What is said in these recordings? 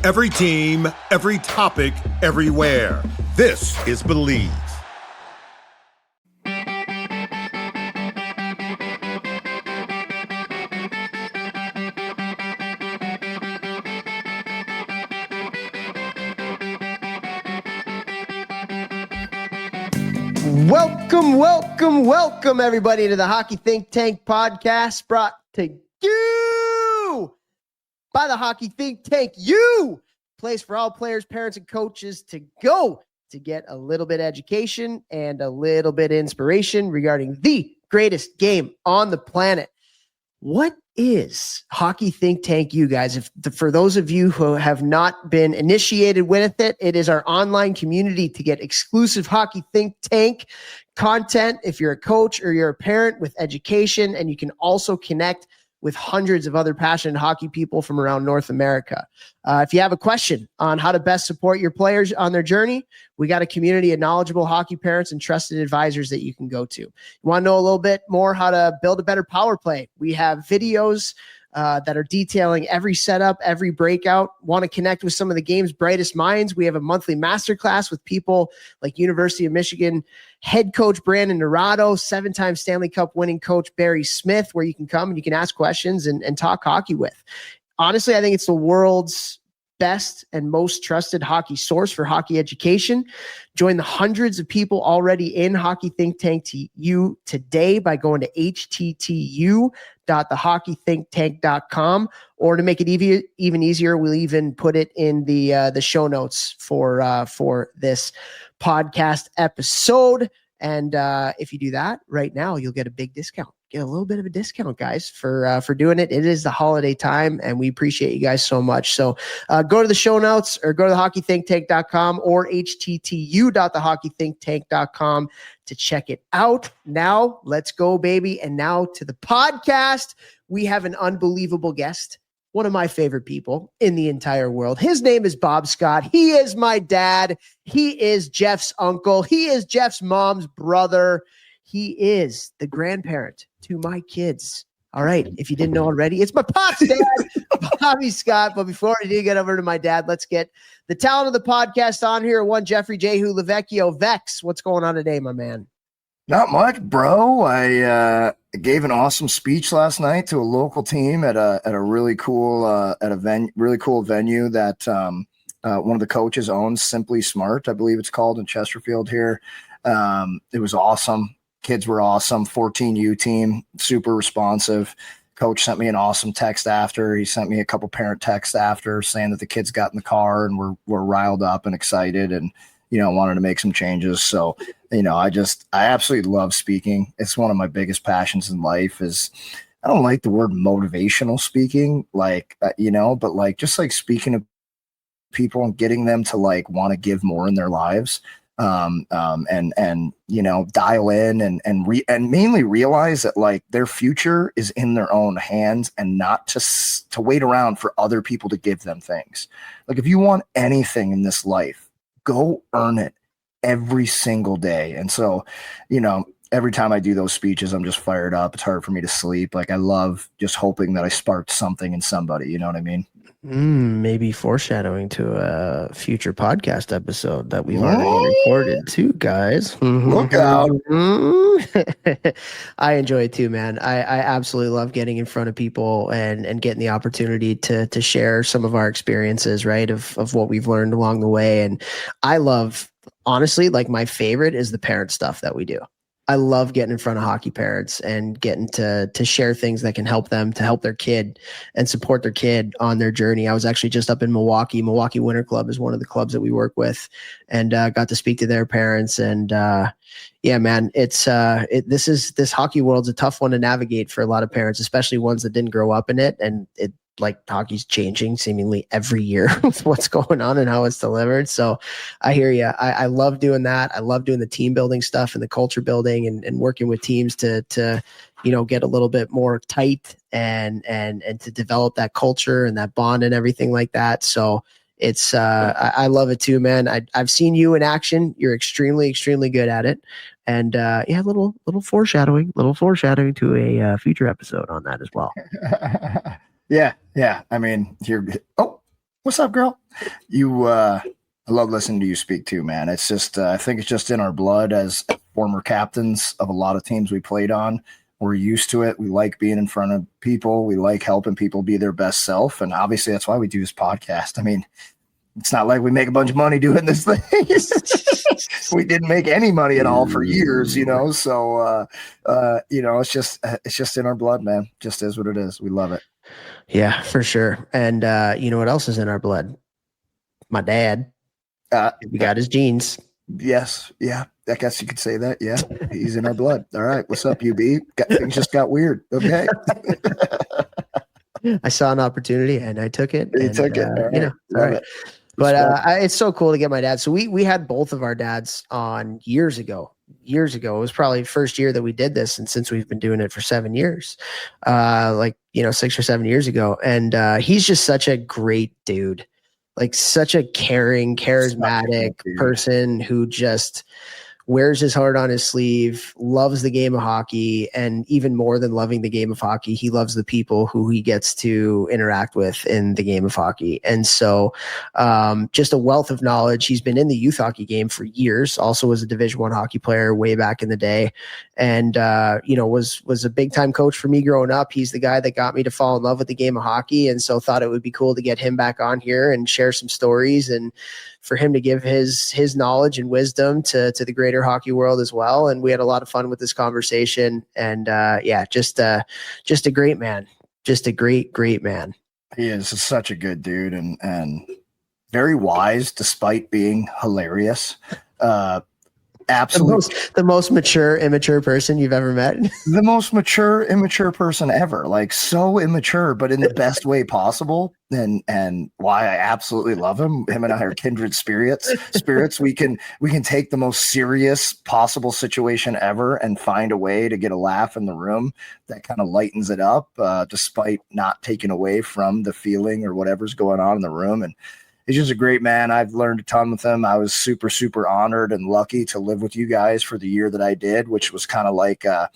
Every team, every topic, everywhere. This is Believe. Welcome, everybody, to the Hockey Think Tank podcast, brought to you by the Hockey Think Tank. You place for all players, parents, and coaches to go to get a little bit of education and a little bit of inspiration regarding the greatest game on the planet. What is Hockey Think Tank, you guys? For those of you who have not been initiated with it, it is our online community to get exclusive Hockey Think Tank content if you're a coach or you're a parent with education, and you can also connect with hundreds of other passionate hockey people from around North America. If you have a question on how to best support your players on their journey, we got a community of knowledgeable hockey parents and trusted advisors that you can go to. You want to know a little bit more how to build a better power play? We have videos that are detailing every setup, every breakout. Want to connect with some of the game's brightest minds? We have a monthly masterclass with people like University of Michigan head coach Brandon Naurato, 7-time Stanley Cup winning coach Barry Smith, where you can come and you can ask questions and talk hockey with. Honestly, I think it's the world's best and most trusted hockey source for hockey education. Join the hundreds of people already in Hockey Think Tank to you today by going to httU.thehockeythinktank.com, or to make it even easier, we'll even put it in the show notes for this podcast episode. And if you do that right now, you'll get a big discount. Get a little bit of a discount, guys, for doing it. It is the holiday time, and we appreciate you guys so much. So go to the show notes or go to thehockeythinktank.com or httU.thehockeythinktank.com to check it out. Now, let's go, baby. And now to the podcast. We have an unbelievable guest, one of my favorite people in the entire world. His name is Bob Scott. He is my dad. He is Jeff's uncle. He is Jeff's mom's brother. He is the grandparent to my kids. All right. If you didn't know already, it's my pop's dad, Bobby Scott. But before I do get over to my dad, let's get the talent of the podcast on here. One, Jeffrey Jehu Lavecchio. Vex, what's going on today, my man? Not much, bro. I gave an awesome speech last night to a local team at a really cool venue that one of the coaches owns, Simply Smart, I believe it's called, in Chesterfield here. It was awesome. Kids were awesome. 14U team, super responsive. Coach sent me an awesome text after. He sent me a couple parent texts after saying that the kids got in the car and were riled up and excited and, wanted to make some changes. So, I absolutely love speaking. It's one of my biggest passions in life. I don't like the word motivational speaking, but just like speaking to people and getting them to want to give more in their lives. And dial in and mainly realize that their future is in their own hands and not to wait around for other people to give them things. If you want anything in this life, go earn it every single day. And so, every time I do those speeches, I'm just fired up. It's hard for me to sleep. I love just hoping that I sparked something in somebody, you know what I mean? Maybe foreshadowing to a future podcast episode that we've already recorded too, guys. Look out. I enjoy it too, man. I absolutely love getting in front of people and getting the opportunity to share some of our experiences, right, of what we've learned along the way. And I love, honestly, my favorite is the parent stuff that we do. I love getting in front of hockey parents and getting to share things that can help them, to help their kid and support their kid on their journey. I was actually just up in Milwaukee. Milwaukee Winter Club is one of the clubs that we work with, and got to speak to their parents. And yeah, man, this hockey world's a tough one to navigate for a lot of parents, especially ones that didn't grow up in it. And hockey's changing seemingly every year with what's going on and how it's delivered. So I hear you. I love doing that. I love doing the team building stuff and the culture building and working with teams to get a little bit more tight and to develop that culture and that bond and everything like that. So it's I love it too, man. I've seen you in action. You're extremely, extremely good at it. And yeah, little foreshadowing to a future episode on that as well. Yeah. I mean, What's up, girl? I love listening to you speak too, man. It's just, I think it's just in our blood as former captains of a lot of teams we played on. We're used to it. We like being in front of people. We like helping people be their best self. And obviously that's why we do this podcast. I mean, it's not like we make a bunch of money doing this thing. We didn't make any money at all for years, you know? So, you know, it's just in our blood, man. Just is what it is. We love it. Yeah, for sure. And you know what else is in our blood? My dad. We got his genes. Yes. Yeah. I guess you could say that. Yeah. He's in our blood. All right. What's up, UB? Things just got weird. Okay. I saw an opportunity and I took it. You took it. All right. You know, all right. But it's so cool to get my dad. So we had both of our dads on years ago. It was probably the first year that we did this. And since we've been doing it for 7 years, 6 or 7 years ago. And he's just such a great dude, like such a caring, charismatic person who just wears his heart on his sleeve, loves the game of hockey, and even more than loving the game of hockey, he loves the people who he gets to interact with in the game of hockey. And so just a wealth of knowledge. He's been in the youth hockey game for years, also was a Division I hockey player way back in the day, and was a big time coach for me growing up. He's the guy that got me to fall in love with the game of hockey, and so thought it would be cool to get him back on here and share some stories and for him to give his knowledge and wisdom to the greater hockey world as well. And we had a lot of fun with this conversation. And just a great man, just a great man. He is such a good dude and very wise despite being hilarious. Absolutely. The most mature, immature person you've ever met. The most mature, immature person ever. Like so immature, but in the best way possible. And why I absolutely love him. Him and I are kindred spirits. We can take the most serious possible situation ever and find a way to get a laugh in the room that kind of lightens it up, despite not taking away from the feeling or whatever's going on in the room. And he's just a great man. I've learned a ton with him. I was super, super honored and lucky to live with you guys for the year that I did, which was kind of like it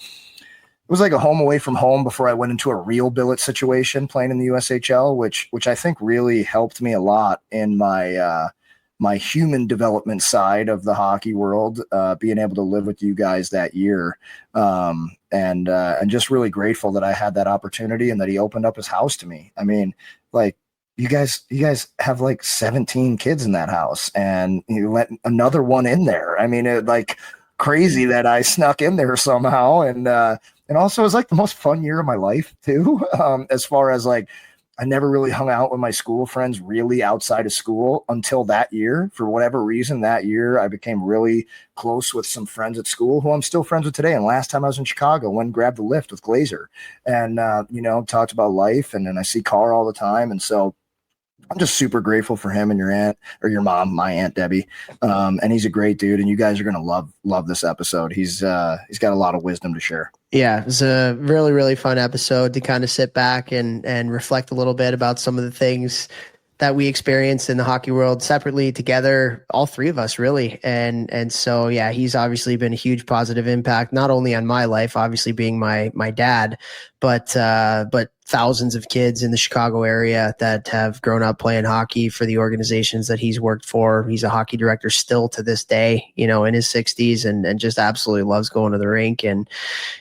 was like a home away from home before I went into a real billet situation playing in the USHL, which I think really helped me a lot in my my human development side of the hockey world, being able to live with you guys that year. And just really grateful that I had that opportunity and that he opened up his house to me. I mean, like, you guys have like 17 kids in that house and you let another one in there. I mean, it like crazy that I snuck in there somehow. And also it was like the most fun year of my life too. As far as like, I never really hung out with my school friends really outside of school until that year. For whatever reason, that year I became really close with some friends at school who I'm still friends with today. And last time I was in Chicago, went and grabbed the lift with Glazer and, talked about life. And then I see Carr all the time. And so I'm just super grateful for him and your aunt or your mom, my Aunt Debbie. And he's a great dude and you guys are going to love this episode. He's got a lot of wisdom to share. Yeah, it was a really, really fun episode to kind of sit back and reflect a little bit about some of the things that we experienced in the hockey world separately, together, all three of us really. And so, yeah, he's obviously been a huge positive impact, not only on my life, obviously being my dad, but thousands of kids in the Chicago area that have grown up playing hockey for the organizations that he's worked for. He's a hockey director still to this day, in his 60s and just absolutely loves going to the rink. And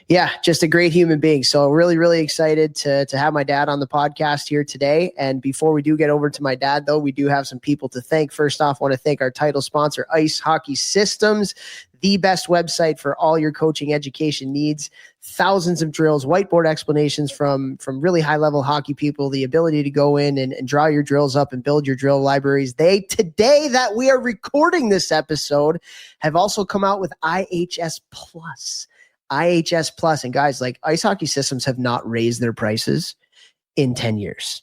yeah, just a great human being. So really, really excited to have my dad on the podcast here today. And before we do get over to my dad, though, we do have some people to thank. First off, I want to thank our title sponsor, Ice Hockey Systems, the best website for all your coaching education needs. Thousands of drills, whiteboard explanations from really high-level hockey people, the ability to go in and draw your drills up and build your drill libraries. They, today that we are recording this episode, have also come out with IHS Plus. IHS Plus. And guys, like, Ice Hockey Systems have not raised their prices in 10 years.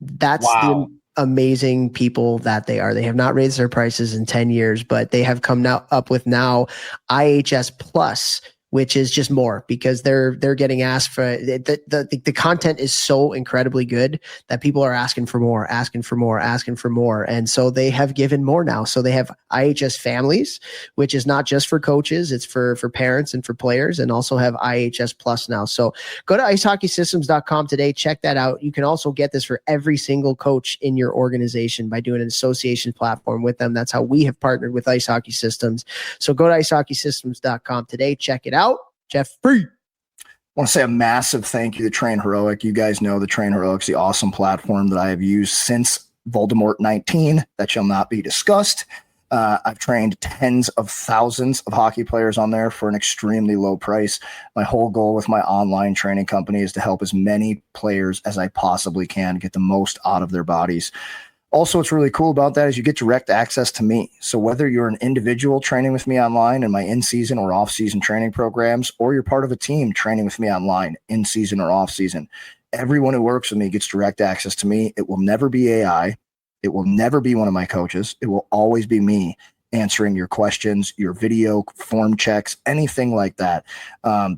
That's wow. The amazing people that they are. They have not raised their prices in 10 years, but they have come up with now IHS Plus, which is just more because they're getting asked for the content is so incredibly good that people are asking for more. And so they have given more now. So they have IHS Families, which is not just for coaches, it's for parents and for players, and also have IHS Plus now. So go to icehockeysystems.com today. Check that out. You can also get this for every single coach in your organization by doing an association platform with them. That's how we have partnered with Ice Hockey Systems. So go to icehockeysystems.com today. Check it out. Jeff Free. I want to say a massive thank you to Train Heroic. You guys know the Train Heroic's the awesome platform that I have used since Voldemort 19 that shall not be discussed. I've trained tens of thousands of hockey players on there for an extremely low price. My whole goal with my online training company is to help as many players as I possibly can get the most out of their bodies. Also, what's really cool about that is you get direct access to me. So whether you're an individual training with me online in my in-season or off-season training programs, or you're part of a team training with me online in-season or off-season, everyone who works with me gets direct access to me. It will never be AI. It will never be one of my coaches. It will always be me answering your questions, your video form checks, anything like that.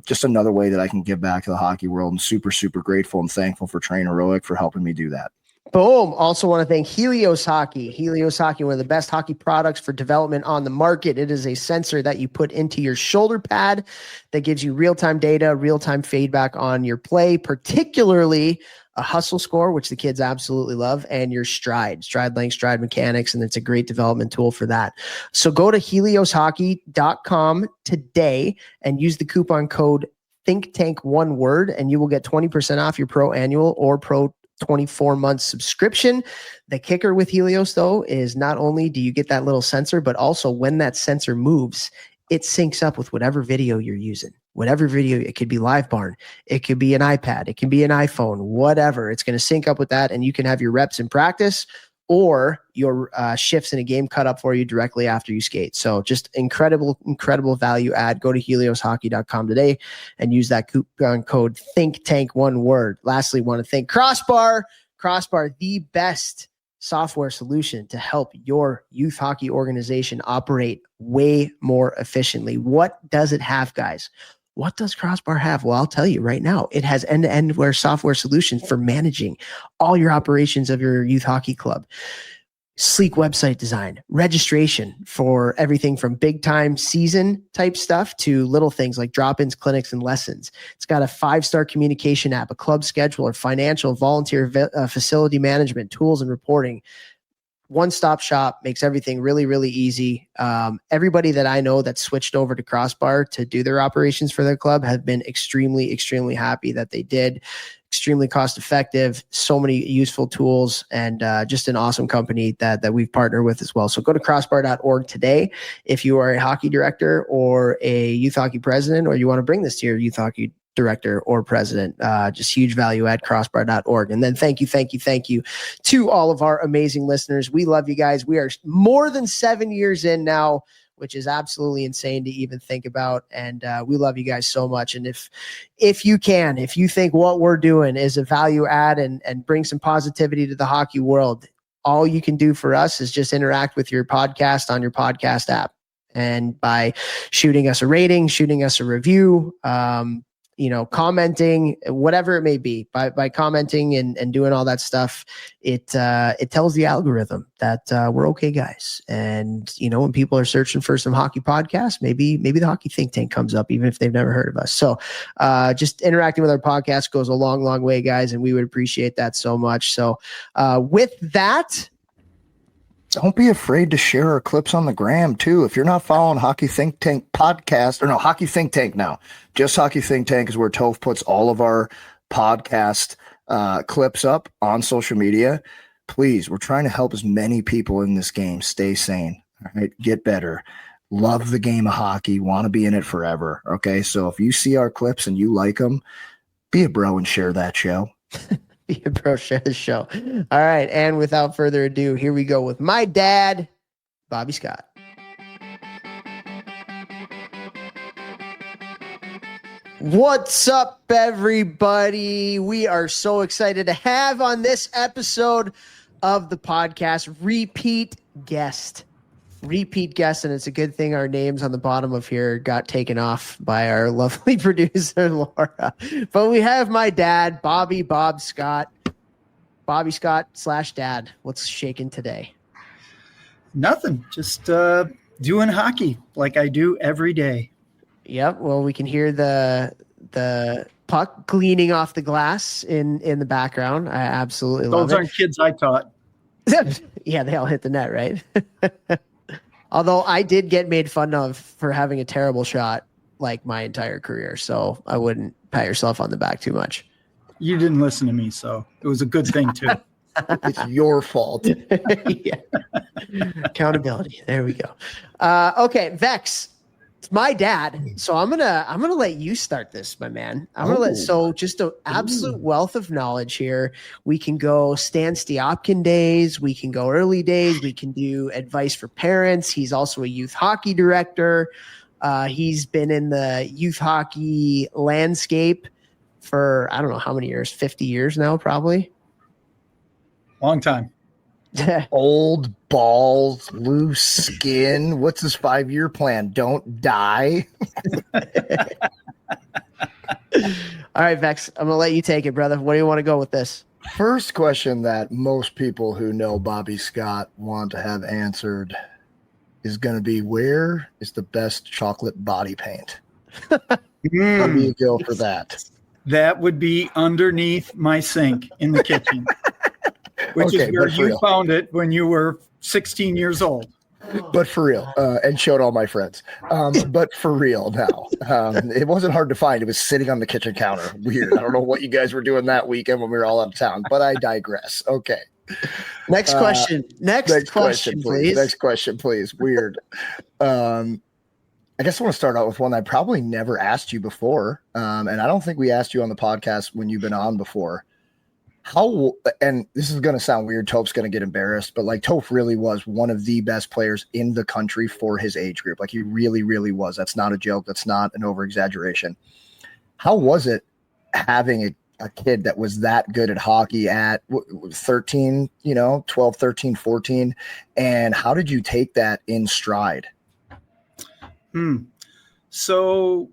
Just another way that I can give back to the hockey world, and super, super grateful and thankful for Train Heroic for helping me do that. Boom. Also want to thank Helios Hockey. Helios Hockey, one of the best hockey products for development on the market. It is a sensor that you put into your shoulder pad that gives you real-time data, real-time feedback on your play, particularly a hustle score, which the kids absolutely love, and your stride length, stride mechanics, and it's a great development tool for that. So go to helioshockey.com today and use the coupon code ThinkTank, one word, and you will get 20% off your Pro Annual or Pro 24-month subscription. The kicker with Helios, though, is not only do you get that little sensor, but also when that sensor moves, it syncs up with whatever video you're using. Whatever video, it could be Live Barn, it could be an iPad, it can be an iPhone, whatever. It's going to sync up with that, and you can have your reps in practice or your shifts in a game cut up for you directly after you skate. So just incredible value add. Go to helioshockey.com today and use that coupon code ThinkTank, one word. Lastly, want to thank Crossbar, the best software solution to help your youth hockey organization operate way more efficiently. What does it have, guys? What does Crossbar have? Well, I'll tell you right now. It has end-to-end software solutions for managing all your operations of your youth hockey club. Sleek website design, registration for everything from big time season type stuff to little things like drop-ins, clinics, and lessons. It's got a 5-star communication app, a club scheduler, financial, volunteer facility management, tools and reporting. One-stop shop, makes everything really, really easy. Everybody that I know that switched over to Crossbar to do their operations for their club have been extremely, extremely happy that they did. Extremely cost-effective, so many useful tools, and just an awesome company that we've partnered with as well. So go to crossbar.org today if you are a hockey director or a youth hockey president, or you want to bring this to your youth hockey director or president. Just huge value at crossbar.org. And then thank you to all of our amazing listeners. We love you guys. We are more than 7 years in now, which is absolutely insane to even think about. And we love you guys so much. And if you think what we're doing is a value add and bring some positivity to the hockey world, all you can do for us is just interact with your podcast on your podcast app. And by shooting us a rating, shooting us a review, commenting, whatever it may be, by commenting and doing all that stuff, it tells the algorithm that we're okay, guys. And when people are searching for some hockey podcasts, maybe the Hockey Think Tank comes up, even if they've never heard of us. So just interacting with our podcast goes a long, long way, guys, and we would appreciate that so much. So with that, don't be afraid to share our clips on the gram too. If you're not following Hockey Think Tank podcast, or no, Hockey Think Tank now, just Hockey Think Tank is where Toph puts all of our podcast clips up on social media. Please, we're trying to help as many people in this game stay sane. All right, get better. Love the game of hockey. Want to be in it forever. Okay, so if you see our clips and you like them, be a bro and share that show. Be a bro, share the show. All right. And without further ado, here we go with my dad, Bobby Scott. What's up, everybody? We are so excited to have on this episode of the podcast repeat guest repeat guest, and it's a good thing our names on the bottom of here got taken off by our lovely producer, Laura. But we have my dad, Bob Scott. Bobby Scott / dad. What's shaking today? Nothing. Just doing hockey like I do every day. Yep. Well, we can hear the puck gleaning off the glass in the background. I absolutely love it. Those aren't kids I taught. Yeah, they all hit the net, right? Although I did get made fun of for having a terrible shot like my entire career, so I wouldn't pat yourself on the back too much. You didn't listen to me, so it was a good thing too. It's your fault. Yeah. Accountability. There we go. Okay, Vex. It's my dad, so I'm gonna let you start this, my man. Just an absolute wealth of knowledge here. We can go Stan Stiopkin days, we can go early days, we can do advice for parents. He's also a youth hockey director. He's been in the youth hockey landscape for I don't know how many years, 50 years now, probably. Long time. Old balls, loose skin. What's his 5-year plan? Don't die. All right, Vex, I'm gonna let you take it, brother. What do you want to go with this? First question that most people who know Bobby Scott want to have answered is going to be, where is the best chocolate body paint? How do you go for that? That would be underneath my sink in the kitchen, which is where you found it when you were 16 years old. But for real, and showed all my friends. But for real now, it wasn't hard to find. It was sitting on the kitchen counter. Weird. I don't know what you guys were doing that weekend when we were all out of town, but I digress. Okay. Next question. Next question, please. Next question, please. Weird. I guess I want to start out with one I probably never asked you before. And I don't think we asked you on the podcast when you've been on before. And this is going to sound weird. Toph's going to get embarrassed, but like Toph really was one of the best players in the country for his age group. Like he really, really was. That's not a joke. That's not an over exaggeration. How was it having a kid that was that good at hockey at 13, 12, 13, 14. And how did you take that in stride? So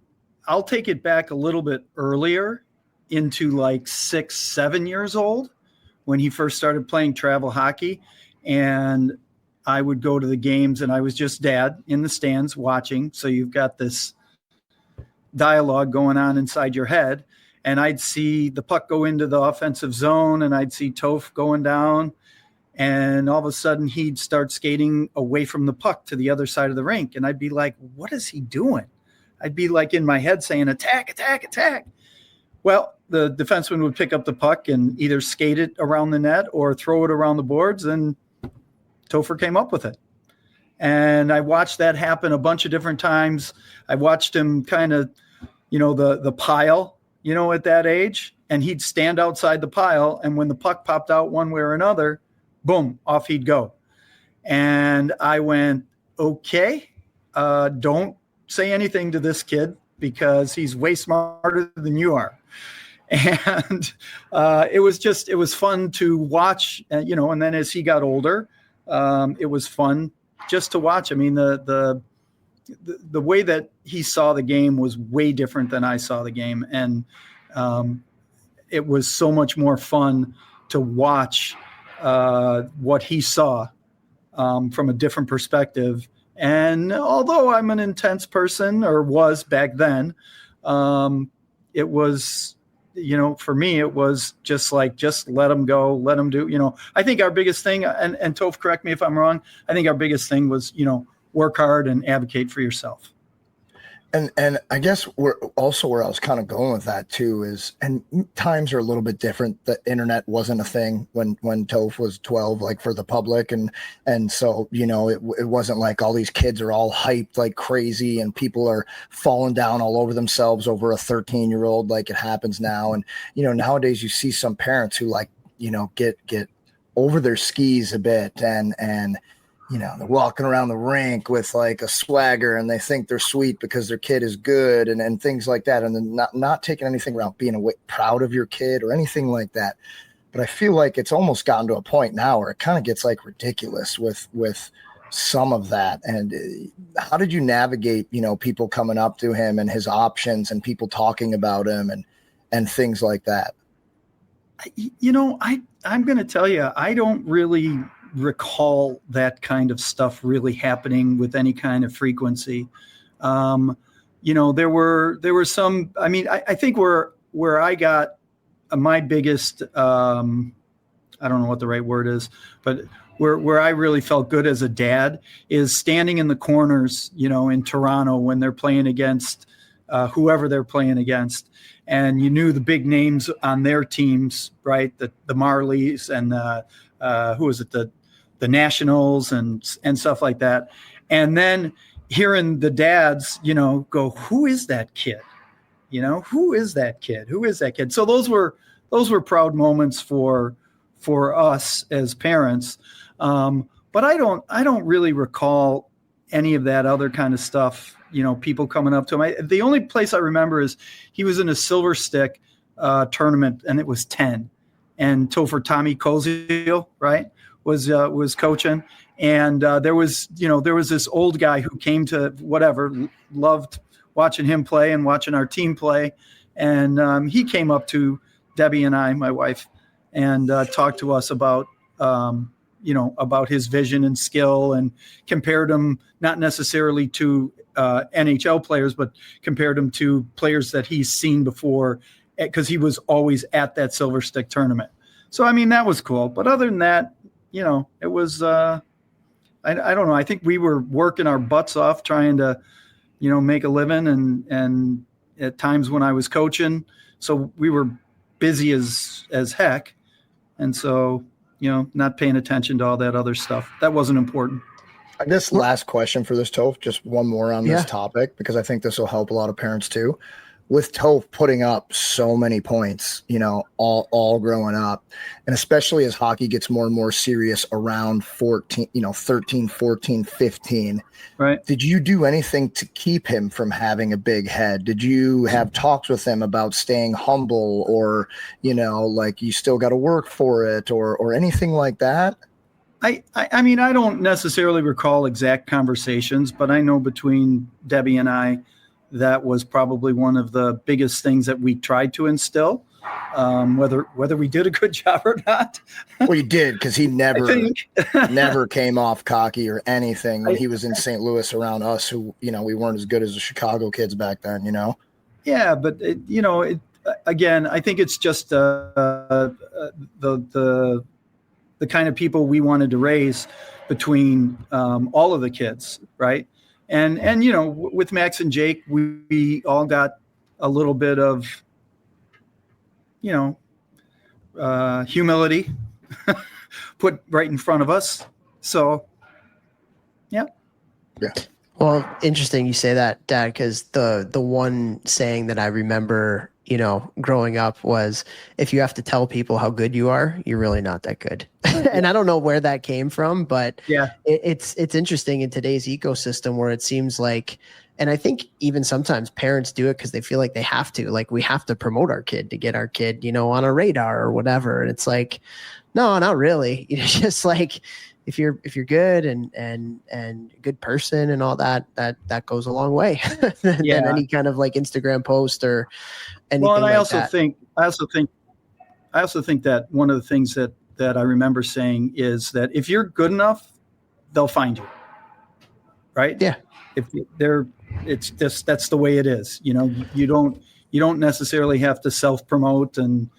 I'll take it back a little bit earlier into like 6, 7 years old when he first started playing travel hockey. And I would go to the games and I was just dad in the stands watching. So you've got this dialogue going on inside your head. And I'd see the puck go into the offensive zone and I'd see Toph going down. And all of a sudden he'd start skating away from the puck to the other side of the rink. And I'd be like, what is he doing? I'd be like in my head saying, attack, attack, attack. Well, the defenseman would pick up the puck and either skate it around the net or throw it around the boards. And Topher came up with it. And I watched that happen a bunch of different times. I watched him kind of, the pile, at that age. And he'd stand outside the pile. And when the puck popped out one way or another, boom, off he'd go. And I went, okay, don't say anything to this kid because he's way smarter than you are. And it was fun to watch, and then as he got older, it was fun just to watch. I mean, the way that he saw the game was way different than I saw the game. And it was so much more fun to watch what he saw from a different perspective. And although I'm an intense person, or was back then, it was, for me, it was just let him go, let him do, I think our biggest thing, and Toph, correct me if I'm wrong, I think our biggest thing was, work hard and advocate for yourself. And I guess where I was kind of going with that too is, and times are a little bit different. The internet wasn't a thing when Toph was 12, like for the public. And so, it wasn't like all these kids are all hyped like crazy and people are falling down all over themselves over a 13-year-old, like it happens now. And, nowadays you see some parents who get over their skis a bit and, they're walking around the rink with like a swagger and they think they're sweet because their kid is good and things like that. And then not taking anything around being proud of your kid or anything like that. But I feel like it's almost gotten to a point now where it kind of gets like ridiculous with some of that. And how did you navigate, people coming up to him and his options and people talking about him and things like that? I'm going to tell you, I don't really recall that kind of stuff really happening with any kind of frequency. There were some, I think where I got my biggest, I don't know what the right word is, but where I really felt good as a dad is standing in the corners, in Toronto when they're playing against whoever they're playing against. And you knew the big names on their teams, right? The Marlies and who was it? The Nationals and stuff like that. And then hearing the dads, go, who is that kid? Who is that kid? Who is that kid? So those were proud moments for us as parents. But I don't really recall any of that other kind of stuff, people coming up to him. The only place I remember is he was in a Silver Stick tournament, and it was 10. And Topher Tommy Koziel, right, was coaching. And there was this old guy who came to whatever, loved watching him play and watching our team play. And he came up to Debbie and I, my wife, and talked to us about his vision and skill, and compared him not necessarily to NHL players, but compared him to players that he's seen before, because he was always at that Silver Stick tournament. So, that was cool. But other than that, it was, I don't know. I think we were working our butts off trying to, make a living, and at times when I was coaching, so we were busy as heck. And so, not paying attention to all that other stuff. That wasn't important. I guess last question for this, Toph, just one more on this topic, because I think this will help a lot of parents too. With Toph putting up so many points, all growing up, and especially as hockey gets more and more serious around 13, 14, 15. Right. Did you do anything to keep him from having a big head? Did you have talks with him about staying humble, or, like you still got to work for it, or anything like that? I don't necessarily recall exact conversations, but I know between Debbie and I, that was probably one of the biggest things that we tried to instill, whether we did a good job or not. Well, you did, because he never came off cocky or anything when he was in St. Louis around us, who, we weren't as good as the Chicago kids back then, Yeah, but again, I think it's just the kind of people we wanted to raise between all of the kids, right? And with Max and Jake, we all got a little bit of, humility put right in front of us. So, yeah. Yeah. Well, interesting you say that, Dad, because the one saying that I remember, growing up was, if you have to tell people how good you are, you're really not that good. And I don't know where that came from, but yeah, it's interesting in today's ecosystem where it seems like, and I think even sometimes parents do it because they feel like they have to, like, we have to promote our kid to get our kid, on a radar or whatever. And it's like, no, not really. Just like, if you're good and a good person and all that goes a long way than any kind of like Instagram post or anything. Well, and I like also that. think that one of the things that I remember saying is that if you're good enough, they'll find you. Right? Yeah. That's the way it is. You don't necessarily have to self-promote, and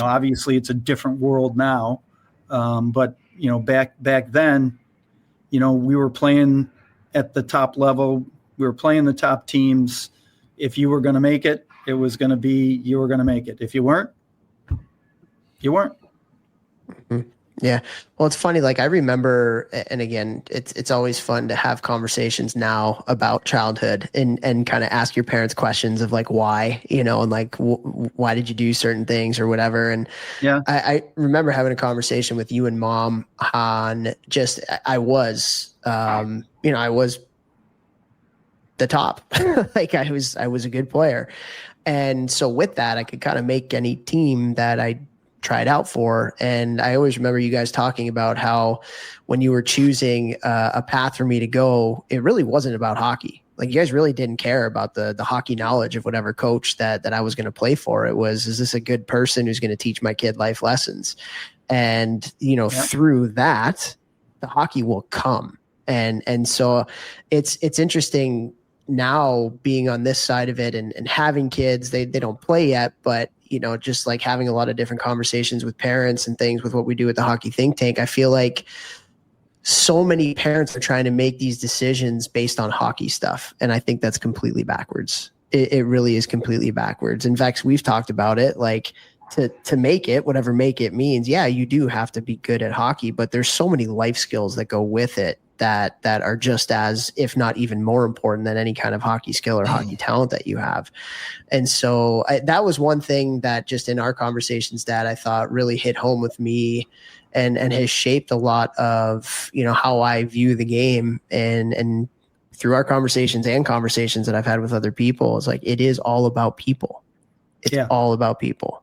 obviously it's a different world now. But back then, we were playing at the top level. We were playing the top teams. If you were going to make it, it was going to be, you were going to make it. If you weren't, you weren't. Mm-hmm. Yeah. Well, it's funny. Like, I remember, and again, it's always fun to have conversations now about childhood and kind of ask your parents questions of like, why, and like, why did you do certain things or whatever. And yeah, I remember having a conversation with you and Mom on just, I was the top, like I was a good player. And so with that, I could kind of make any team that I tried out for. And I always remember you guys talking about how when you were choosing a path for me to go, it really wasn't about hockey. Like, you guys really didn't care about the hockey knowledge of whatever coach that I was going to play for. It was, is this a good person who's going to teach my kid life lessons? And, through that, the hockey will come. And so it's interesting now being on this side of it and having kids. They don't play yet, but just like having a lot of different conversations with parents and things with what we do at the Hockey Think Tank, I feel like so many parents are trying to make these decisions based on hockey stuff. And I think that's completely backwards. It really is completely backwards. In fact, we've talked about it, like to make it, whatever make it means. Yeah, you do have to be good at hockey, but there's so many life skills that go with it that are just as, if not even more important than any kind of hockey skill or hockey talent that you have. And so that was one thing that just in our conversations, Dad, I thought really hit home with me and has shaped a lot of, how I view the game and through our conversations and conversations that I've had with other people. It's like, it is all about people. It's all about people.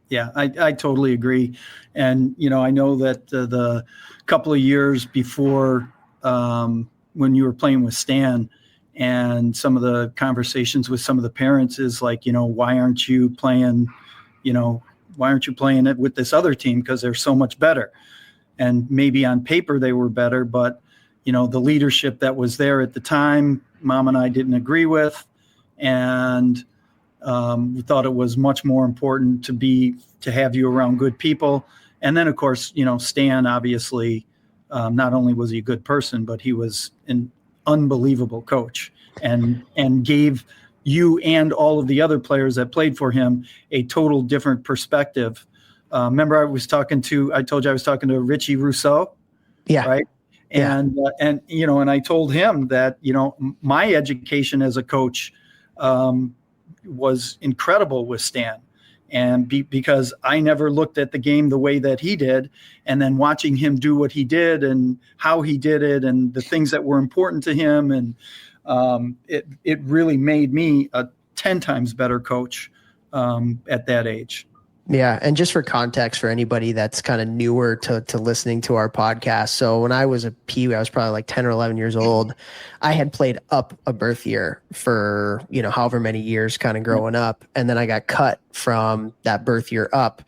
Yeah, I totally agree. And, I know that the couple of years before when you were playing with Stan and some of the conversations with some of the parents is like, why aren't you playing it with this other team? Because they're so much better. And maybe on paper they were better, but, the leadership that was there at the time, Mom and I didn't agree with. And we thought it was much more important to have you around good people. And then, of course, Stan, obviously, not only was he a good person, but he was an unbelievable coach and gave you and all of the other players that played for him a total different perspective. Remember, I told you I was talking to Richie Rousseau. Yeah. Right. Yeah. And I told him that, my education as a coach was incredible with Stan. And because I never looked at the game the way that he did, and then watching him do what he did and how he did it and the things that were important to him. And it really made me a 10 times better coach at that age. Yeah. And just for context for anybody that's kind of newer to listening to our podcast. So when I was a peewee, I was probably like 10 or 11 years old. I had played up a birth year for, however many years kind of growing up. And then I got cut from that birth year up.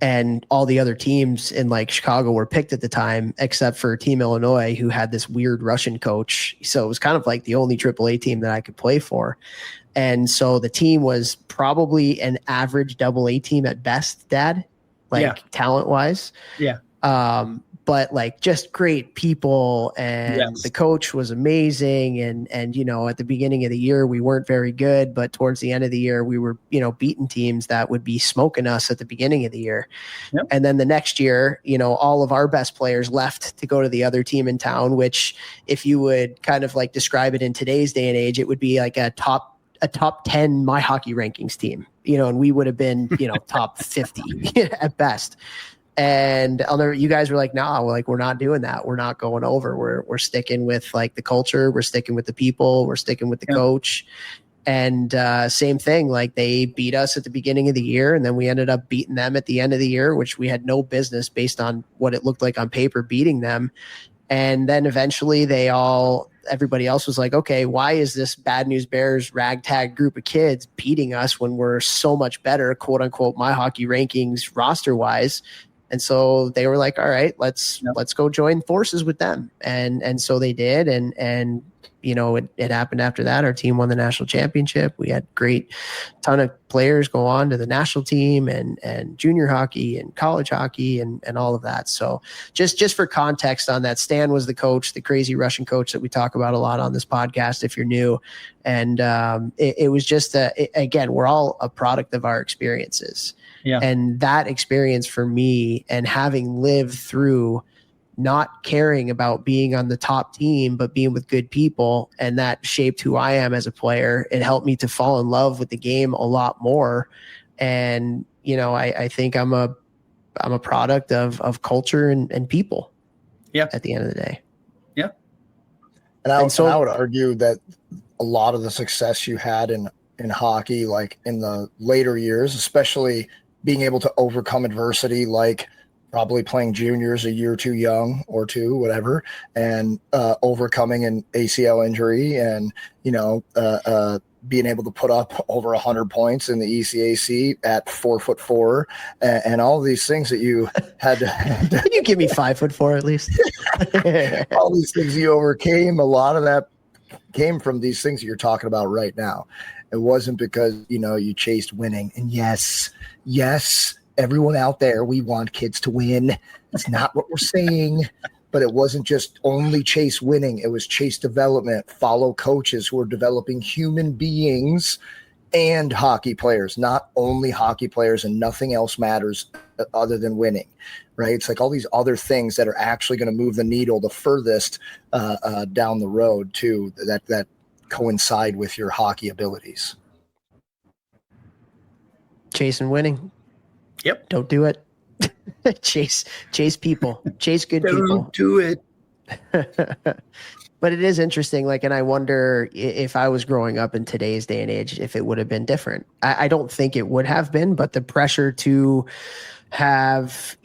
And all the other teams in like Chicago were picked at the time, except for Team Illinois, who had this weird Russian coach. So it was kind of like the only AAA team that I could play for. And so the team was probably an average AA team at best, Dad, talent wise. Yeah. But like just great people. And the coach was amazing. And, at the beginning of the year, we weren't very good, but towards the end of the year, we were, beating teams that would be smoking us at the beginning of the year. Yep. And then the next year, all of our best players left to go to the other team in town, which if you would kind of like describe it in today's day and age, it would be like a top 10 My Hockey Rankings team, and we would have been, top 50 at best. And you guys were like, nah, we're not doing that. We're not going over. We're sticking with like the culture. We're sticking with the people. We're sticking with the coach. And same thing, like they beat us at the beginning of the year, and then we ended up beating them at the end of the year, which we had no business based on what it looked like on paper beating them. And then eventually everybody else was like, okay, why is this Bad News Bears ragtag group of kids beating us when we're so much better, quote unquote, My Hockey Rankings roster wise? And so they were like, all right, let's go join forces with them. And so they did. And it happened after that. Our team won the national championship. We had great ton of players go on to the national team and junior hockey and college hockey and all of that. So just for context on that, Stan was the coach, the crazy Russian coach that we talk about a lot on this podcast, if you're new. And it was just, again, we're all a product of our experiences. Yeah. And that experience for me, and having lived through not caring about being on the top team, but being with good people, and that shaped who I am as a player. It helped me to fall in love with the game a lot more. And, I think I'm a product of culture and people. Yeah. At the end of the day. Yeah. And I would argue that a lot of the success you had in hockey, like in the later years, especially being able to overcome adversity, like probably playing juniors a year too young or two, whatever, and overcoming an ACL injury, and being able to put up over 100 points in the ECAC at 4'4", and all of these things that you had to. Can you give me 5'4" at least? All these things you overcame. A lot of that came from these things that you're talking about right now. It wasn't because you chased winning. And yes, everyone out there, we want kids to win. That's not what we're saying. But it wasn't just only chase winning. It was chase development, follow coaches who are developing human beings and hockey players, not only hockey players, and nothing else matters other than winning, right? It's like all these other things that are actually going to move the needle the furthest down the road too, that coincide with your hockey abilities. Chasing winning. Yep. Don't do it. chase people, chase good people. Don't do it. But it is interesting. And I wonder if I was growing up in today's day and age, if it would have been different. I don't think it would have been, but the pressure to have,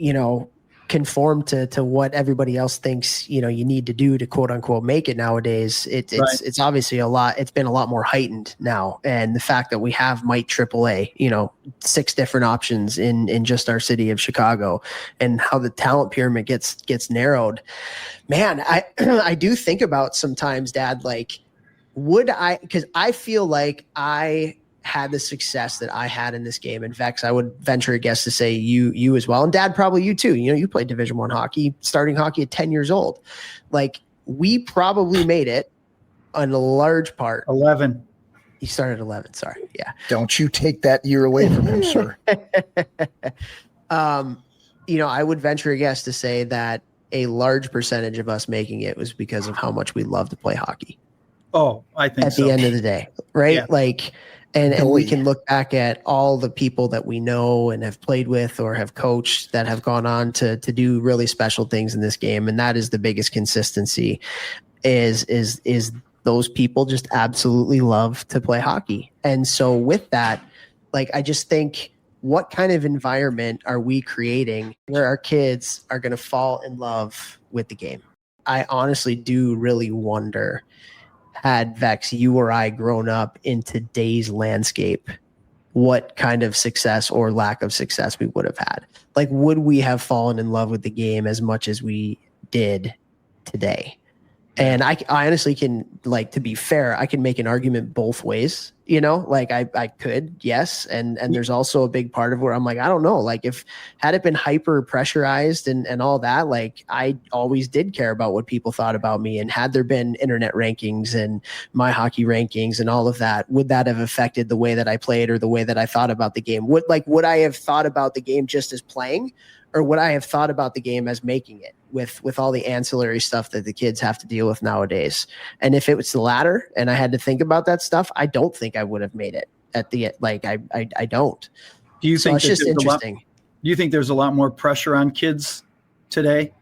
conform to what everybody else thinks, you need to do to quote unquote make it nowadays. It's obviously it's been a lot more heightened now. And the fact that we have Mite AAA, 6 different options in just our city of Chicago, and how the talent pyramid gets narrowed, man, I do think about sometimes, Dad, because I feel like I had the success that I had in this game. And Vex, I would venture a guess to say you as well. And Dad, probably you too. You played Division I hockey, starting hockey at 10 years old. We probably made it in a large part. 11. He started at 11. Sorry. Yeah. Don't you take that year away from him, sir. I would venture a guess to say that a large percentage of us making it was because of how much we love to play hockey. Oh, I think at the end of the day, right? Yeah. And we can look back at all the people that we know and have played with or have coached that have gone on to do really special things in this game. And that is the biggest consistency is those people just absolutely love to play hockey. And so with that, I just think, what kind of environment are we creating where our kids are going to fall in love with the game? I honestly do really wonder, had Vex, you or I grown up in today's landscape, what kind of success or lack of success we would have had. Would we have fallen in love with the game as much as we did today? And I honestly can, to be fair, I can make an argument both ways, I could, yes. And there's also a big part of where I'm I don't know, if had it been hyper pressurized and all that, I always did care about what people thought about me. And had there been internet rankings and my hockey rankings and all of that, would that have affected the way that I played or the way that I thought about the game? Would I have thought about the game just as playing, or would I have thought about the game as making it with all the ancillary stuff that the kids have to deal with nowadays? And if it was the latter and I had to think about that stuff, I don't think I would have made it at the, I don't. Do you think it's just interesting? Do you think there's a lot more pressure on kids today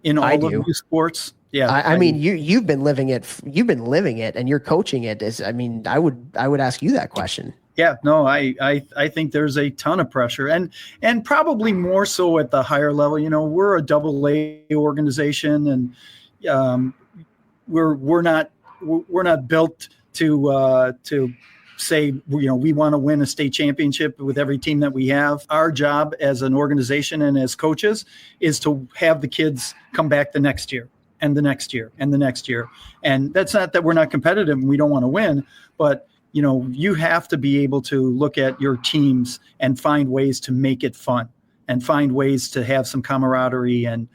in all of these sports? Yeah. I mean, you've been living it. You've been living it and you're coaching it. I would ask you that question. Yeah, no, I think there's a ton of pressure, and probably more so at the higher level. We're a AA organization, and we're not built to say we want to win a state championship with every team that we have. Our job as an organization and as coaches is to have the kids come back the next year and the next year and the next year. And that's not that we're not competitive and we don't want to win, but you have to be able to look at your teams and find ways to make it fun and find ways to have some camaraderie. And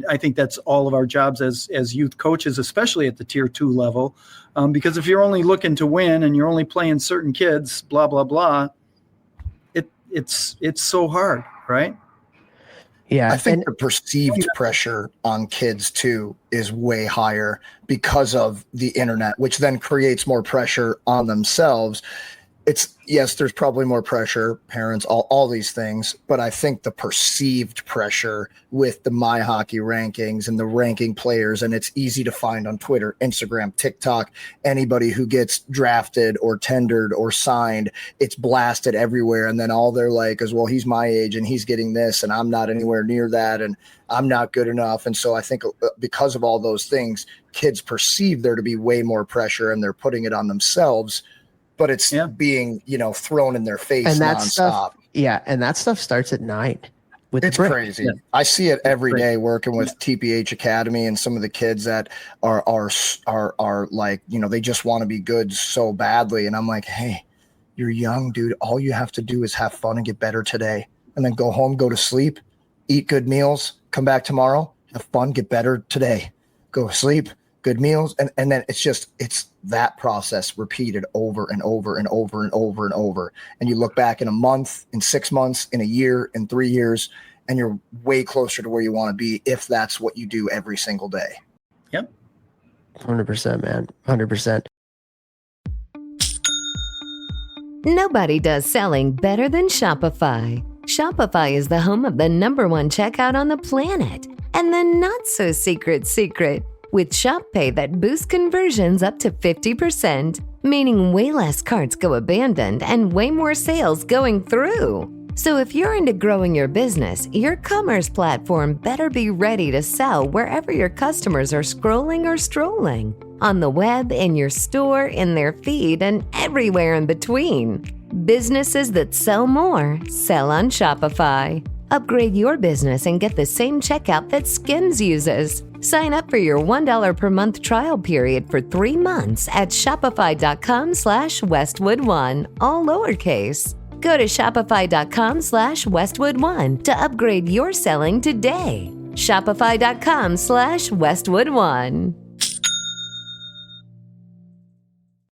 I think that's all of our jobs as youth coaches, especially at the tier 2 level. Because if you're only looking to win and you're only playing certain kids, blah, blah, blah, it's so hard, right? Yeah. I think the perceived pressure on kids too is way higher because of the internet, which then creates more pressure on themselves. yes, there's probably more pressure, parents, all these things, but I think the perceived pressure with the My Hockey rankings and the ranking players, and it's easy to find on Twitter, Instagram, TikTok, anybody who gets drafted or tendered or signed, it's blasted everywhere. And then all they're like is, well, he's my age and he's getting this and I'm not anywhere near that and I'm not good enough. And so I think because of all those things, kids perceive there to be way more pressure and they're putting it on themselves. But it's being, thrown in their face and that nonstop. stuff, and that stuff starts at 9. It's crazy. I see it every day working with TPH Academy and some of the kids that are like, they just want to be good so badly. And I'm like, hey, you're young, dude. All you have to do is have fun and get better today, and then go home, go to sleep, eat good meals, come back tomorrow, have fun, get better today, go sleep, good meals. And then it's that process repeated over and over and over and over and over. And you look back in a month, in 6 months, in a year, in 3 years, and you're way closer to where you want to be if that's what you do every single day. Yep. 100%, man. 100%. Nobody does selling better than Shopify. Shopify is the home of the #1 checkout on the planet. And the not-so-secret secret. With Shop Pay that boosts conversions up to 50%, meaning way less carts go abandoned and way more sales going through. So if you're into growing your business, your commerce platform better be ready to sell wherever your customers are scrolling or strolling. On the web, in your store, in their feed, and everywhere in between. Businesses that sell more, sell on Shopify. Upgrade your business and get the same checkout that Skims uses. Sign up for your $1 per month trial period for 3 months at shopify.com/Westwood1, all lowercase. Go to shopify.com/Westwood1 to upgrade your selling today. Shopify.com/Westwood1.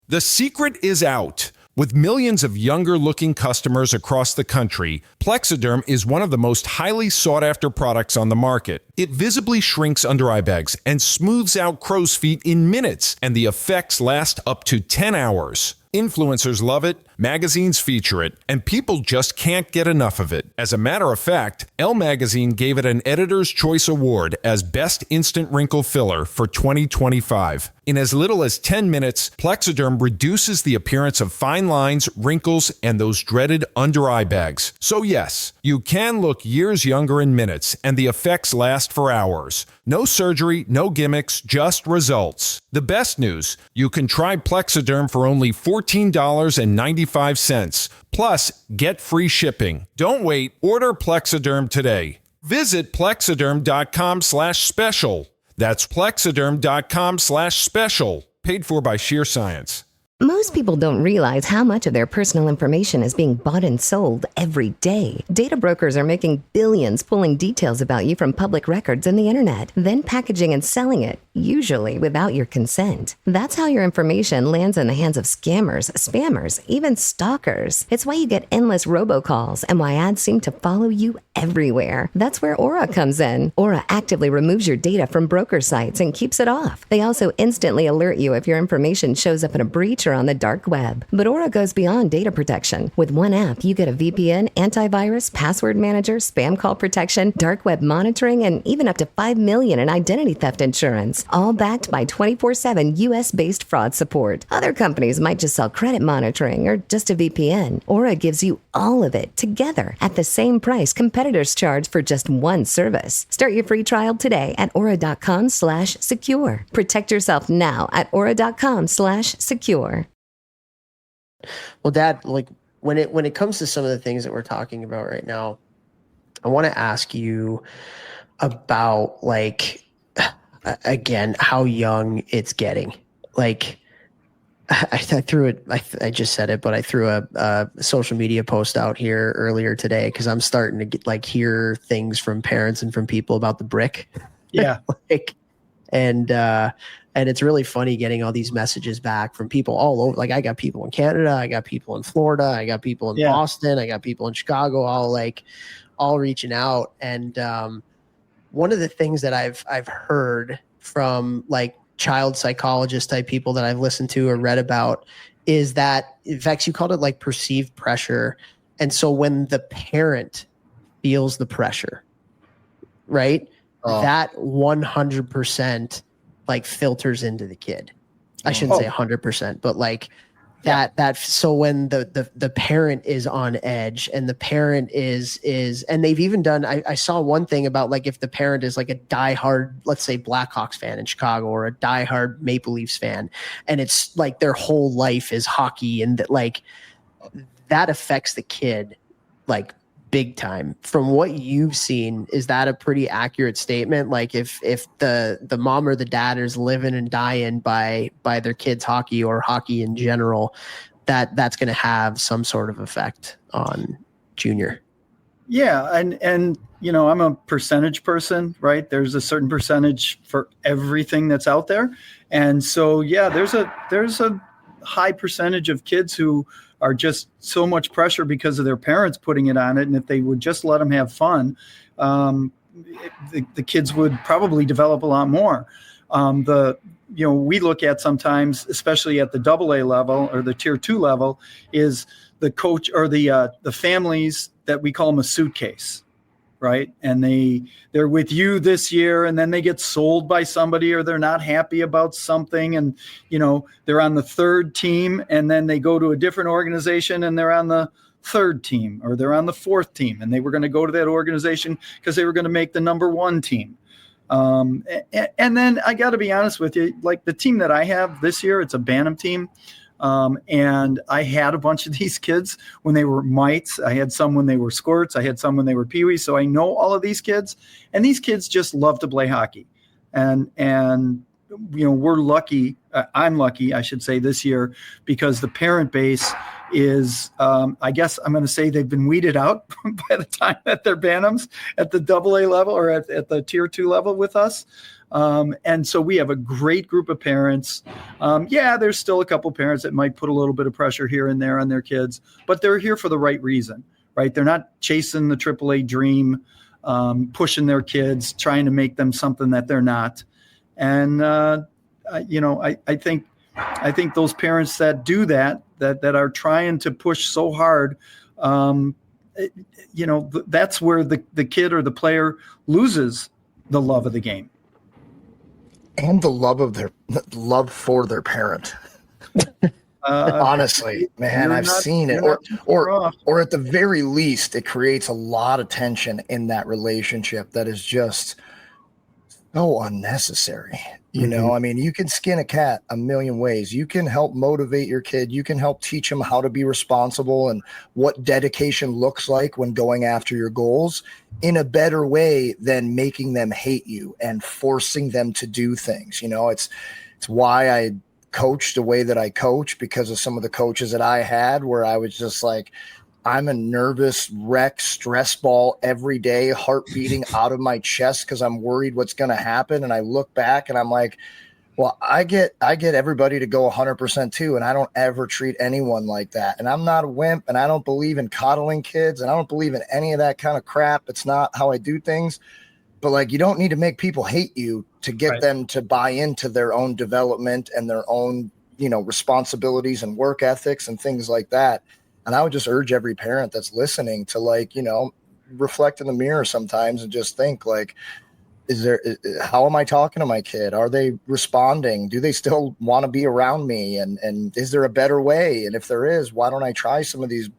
The secret is out. With millions of younger-looking customers across the country, Plexiderm is one of the most highly sought-after products on the market. It visibly shrinks under-eye bags and smooths out crow's feet in minutes, and the effects last up to 10 hours. Influencers love it, magazines feature it, and people just can't get enough of it. As a matter of fact, Elle Magazine gave it an Editor's Choice Award as Best Instant Wrinkle Filler for 2025. In as little as 10 minutes, Plexiderm reduces the appearance of fine lines, wrinkles, and those dreaded under-eye bags. So yes, you can look years younger in minutes, and the effects last for hours. No surgery, no gimmicks, just results. The best news, you can try Plexiderm for only $14.95. Plus, get free shipping. Don't wait. Order Plexiderm today. Visit plexiderm.com/special. That's plexiderm.com/special. Paid for by Sheer Science. Most people don't realize how much of their personal information is being bought and sold every day. Data brokers are making billions pulling details about you from public records and the internet, then packaging and selling it, usually without your consent. That's how your information lands in the hands of scammers, spammers, even stalkers. It's why you get endless robocalls and why ads seem to follow you everywhere. That's where Aura comes in. Aura actively removes your data from broker sites and keeps it off. They also instantly alert you if your information shows up in a breach or on the dark web. But Aura goes beyond data protection. With one app, you get a VPN, antivirus, password manager, spam call protection, dark web monitoring, and even up to $5 million in identity theft insurance, all backed by 24/7 US-based fraud support. Other companies might just sell credit monitoring or just a VPN. Aura gives you all of it together at the same price competitors charge for just one service. Start your free trial today at aura.com/secure. Protect yourself now at aura.com/secure. Well, Dad, like when it comes to some of the things that we're talking about right now, I want to ask you about again how young it's getting. Like I threw it. I just said it, but I threw a social media post out here earlier today because I'm starting to get hear things from parents and from people about the brick. Yeah. And it's really funny getting all these messages back from people all over. Like I got people in Canada, I got people in Florida, I got people in Boston, I got people in Chicago, all reaching out. And one of the things that I've heard from child psychologist type people that I've listened to or read about is that, Vex, you called it like perceived pressure. And so when the parent feels the pressure, right, that 100% like filters into the kid. I shouldn't say 100%, but like that. So when the parent is on edge and the parent is, and they've even done, I saw one thing about like, if the parent is like a diehard, let's say Blackhawks fan in Chicago, or a diehard Maple Leafs fan, and it's like their whole life is hockey, and that like that affects the kid like big time. From what you've seen, is that a pretty accurate statement? Like if the mom or the dad is living and dying by their kids' hockey or hockey in general, that's going to have some sort of effect on Junior. Yeah. And, you know, I'm a percentage person, right? There's a certain percentage for everything that's out there. And so, yeah, there's a high percentage of kids who are just so much pressure because of their parents putting it on it. And if they would just let them have fun, the kids would probably develop a lot more. We look at sometimes, especially at the AA level or the tier 2 level, is the coach or the families that we call them a suitcase, right? And they're with you this year, and then they get sold by somebody, or they're not happy about something, and they're on the third team, and then they go to a different organization and they're on the third team, or they're on the fourth team, and they were going to go to that organization because they were going to make the number 1 team. And then I got to be honest with you, like the team that I have this year, it's a Bantam team. And I had a bunch of these kids when they were mites. I had some when they were squirts. I had some when they were peewees. So I know all of these kids, and these kids just love to play hockey. And we're lucky. I'm lucky, I should say, this year, because the parent base is, I guess I'm going to say they've been weeded out by the time that they're Bantams at the AA level or at the tier 2 level with us. And so we have a great group of parents. There's still a couple parents that might put a little bit of pressure here and there on their kids, but they're here for the right reason, right? They're not chasing the AAA dream, pushing their kids, trying to make them something that they're not. And, I think those parents that do that are trying to push so hard, that's where the kid or the player loses the love of the game. And the love for their parent. Honestly, man, I've seen it. Or at the very least, it creates a lot of tension in that relationship that is just so unnecessary. I mean, you can skin a cat a million ways. You can help motivate your kid. You can help teach them how to be responsible and what dedication looks like when going after your goals in a better way than making them hate you and forcing them to do things. It's why I coach the way that I coach, because of some of the coaches that I had where I was just like, I'm a nervous wreck, stress ball every day, heart beating out of my chest because I'm worried what's going to happen. And I look back and I'm like, well, I get everybody to go 100% too. And I don't ever treat anyone like that. And I'm not a wimp, and I don't believe in coddling kids, and I don't believe in any of that kind of crap. It's not how I do things. But like, you don't need to make people hate you to get them to buy into their own development and their own, responsibilities and work ethics and things like that. And I would just urge every parent that's listening to reflect in the mirror sometimes and just think like, how am I talking to my kid? Are they responding? Do they still want to be around me? And is there a better way? And if there is, why don't I try some of these,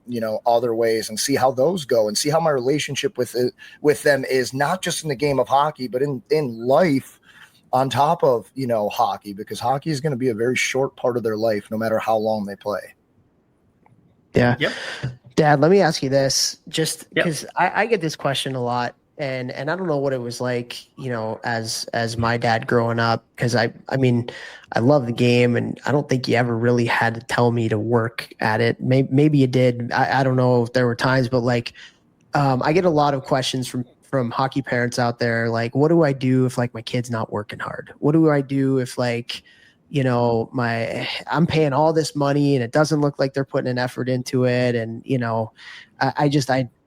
other ways and see how those go and see how my relationship with them is, not just in the game of hockey, but in life on top of, hockey, because hockey is going to be a very short part of their life, no matter how long they play. Yeah. Yep. Dad, let me ask you this, just because I get this question a lot, and I don't know what it was like, as my dad growing up, because I mean, I love the game, and I don't think you ever really had to tell me to work at it. Maybe you did. I don't know if there were times, but like, I get a lot of questions from hockey parents out there. Like, what do I do if like my kid's not working hard? What do I do if like, I'm paying all this money and it doesn't look like they're putting an effort into it. And,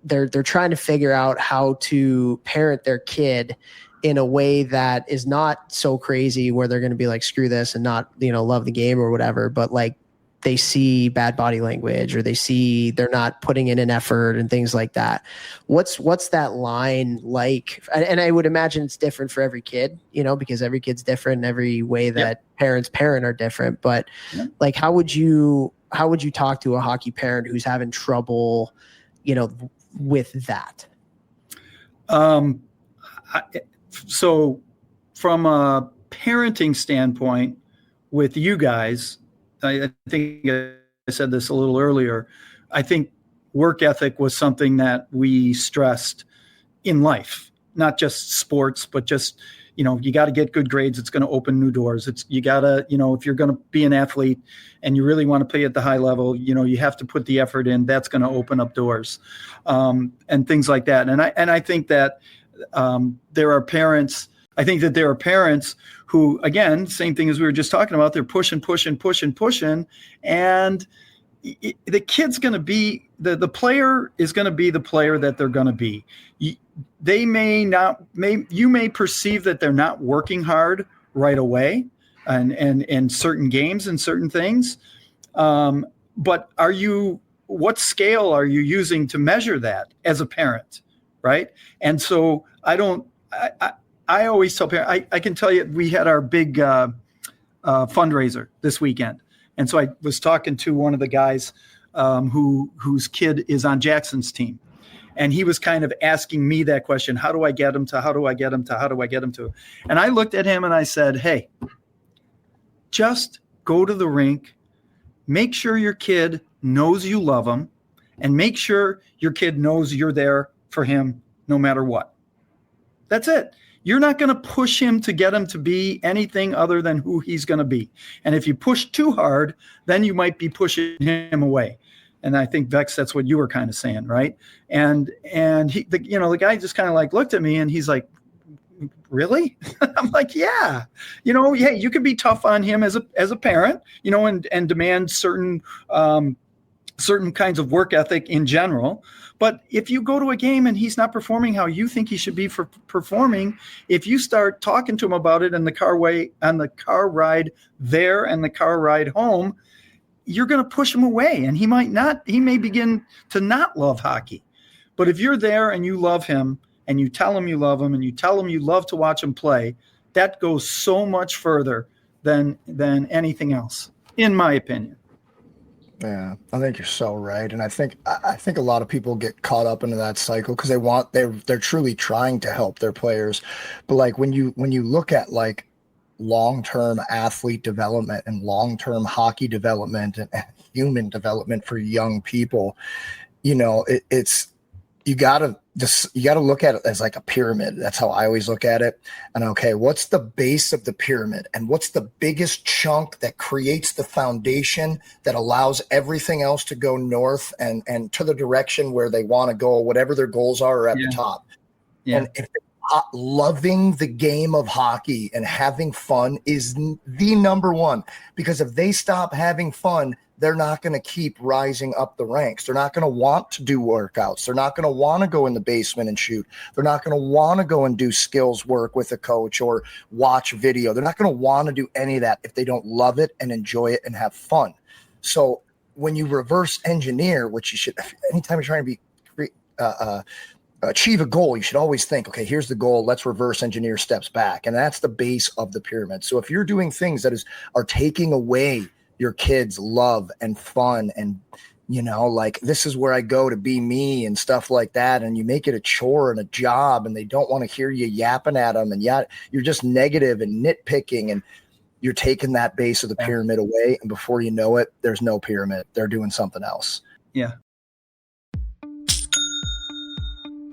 they're trying to figure out how to parent their kid in a way that is not so crazy where they're going to be like, screw this and not, love the game or whatever, but like they see bad body language, or they see they're not putting in an effort and things like that. What's that line like? And I would imagine it's different for every kid, because every kid's different and every way that parents parent are different. But like, how would you talk to a hockey parent who's having trouble, with that? So from a parenting standpoint with you guys, I think I said this a little earlier. I think work ethic was something that we stressed in life, not just sports, but just, you got to get good grades. It's going to open new doors. You got to, if you're going to be an athlete and you really want to play at the high level, you have to put the effort in. That's going to open up doors, and things like that. And I think that there are parents. I think that there are parents who, again, same thing as we were just talking about, they're pushing, and the kid's going to be, the player is going to be the player that they're going to be. You may perceive that they're not working hard right away and certain games and certain things. But what scale are you using to measure that as a parent? Right. And so I always tell parents, I can tell you, we had our big fundraiser this weekend. And so I was talking to one of the guys whose kid is on Jackson's team. And he was kind of asking me that question, how do I get him to? And I looked at him and I said, hey, just go to the rink, make sure your kid knows you love him, and make sure your kid knows you're there for him no matter what. That's it. You're not going to push him to get him to be anything other than who he's going to be. And if you push too hard, then you might be pushing him away. And I think, Vex, that's what you were kind of saying, right? And he, the guy just kind of like looked at me and he's like, really? I'm like, yeah. Hey, you could be tough on him as a parent, and demand certain kinds of work ethic in general. But if you go to a game and he's not performing how you think he should be performing, if you start talking to him about it on the car ride there and the car ride home, you're going to push him away, and he may begin to not love hockey. But if you're there and you love him and you tell him you love him and you tell him you love to watch him play, that goes so much further than anything else, in my opinion. Yeah, I think you're so right. And I think a lot of people get caught up into that cycle because they're truly trying to help their players. But like when you look at like long-term athlete development and long-term hockey development and human development for young people, it's you gotta look at it as like a pyramid. That's how I always look at it. And okay, what's the base of the pyramid, and what's the biggest chunk that creates the foundation that allows everything else to go north and to the direction where they want to go, whatever their goals are at the top. Yeah. And if loving the game of hockey and having fun is the number one, because if they stop having fun, they're not going to keep rising up the ranks. They're not going to want to do workouts. They're not going to want to go in the basement and shoot. They're not going to want to go and do skills work with a coach or watch video. They're not going to want to do any of that if they don't love it and enjoy it and have fun. So when you reverse engineer, which you should, anytime you're trying to achieve a goal, you should always think, okay, here's the goal. Let's reverse engineer steps back. And that's the base of the pyramid. So if you're doing things that are taking away your kids' love and fun and, like this is where I go to be me and stuff like that, and you make it a chore and a job and they don't want to hear you yapping at them, and you're just negative and nitpicking, and you're taking that base of the pyramid away. And before you know it, there's no pyramid. They're doing something else. Yeah.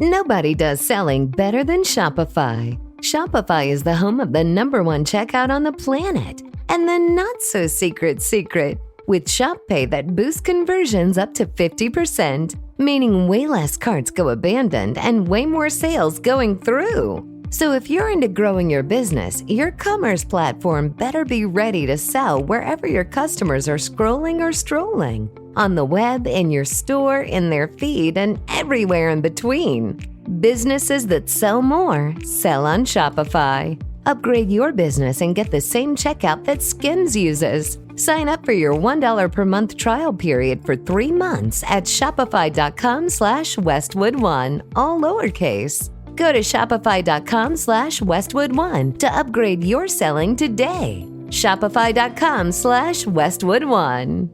Nobody does selling better than Shopify. Shopify is the home of the #1 checkout on the planet. And the not-so-secret secret, with Shop Pay that boosts conversions up to 50%, meaning way less carts go abandoned and way more sales going through. So if you're into growing your business, your commerce platform better be ready to sell wherever your customers are scrolling or strolling. On the web, in your store, in their feed, and everywhere in between. Businesses that sell more, sell on Shopify. Upgrade your business and get the same checkout that Skims uses. Sign up for your $1 per month trial period for 3 months at shopify.com/Westwood1, all lowercase. Go to shopify.com/Westwood1 to upgrade your selling today. Shopify.com/Westwood1.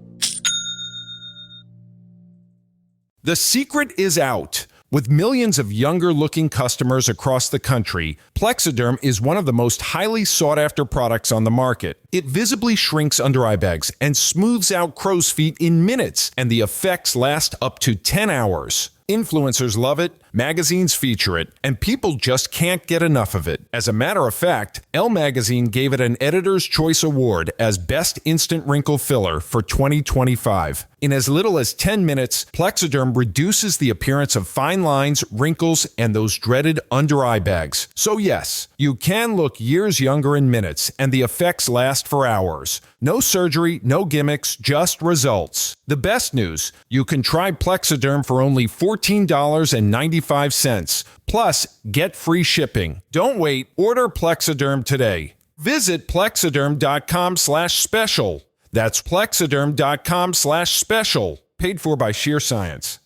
The secret is out. With millions of younger-looking customers across the country, Plexiderm is one of the most highly sought-after products on the market. It visibly shrinks under-eye bags and smooths out crow's feet in minutes, and the effects last up to 10 hours. Influencers love it, magazines feature it, and people just can't get enough of it. As a matter of fact, Elle Magazine gave it an Editor's Choice Award as Best Instant Wrinkle Filler for 2025. In as little as 10 minutes, Plexiderm reduces the appearance of fine lines, wrinkles, and those dreaded under-eye bags. So yes, you can look years younger in minutes, and the effects last for hours. No surgery, no gimmicks, just results. The best news, you can try Plexiderm for only $14.95. Plus, get free shipping. Don't wait. Order Plexiderm today. Visit plexiderm.com/special. That's plexiderm.com/special. Paid for by Sheer Science.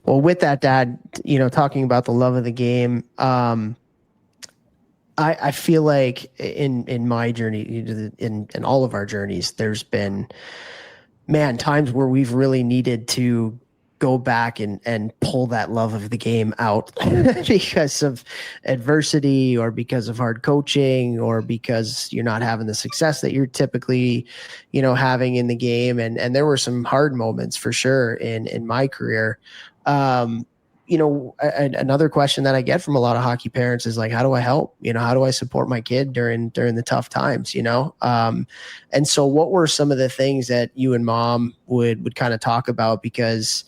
Well, with that, Dad, talking about the love of the game, I feel like in my journey, in all of our journeys, there's been, times where we've really needed to go back and pull that love of the game out because of adversity or because of hard coaching or because you're not having the success that you're typically, having in the game. And there were some hard moments for sure in my career. Another question that I get from a lot of hockey parents is like, how do I help? How do I support my kid during the tough times, and so what were some of the things that you and Mom would kind of talk about? Because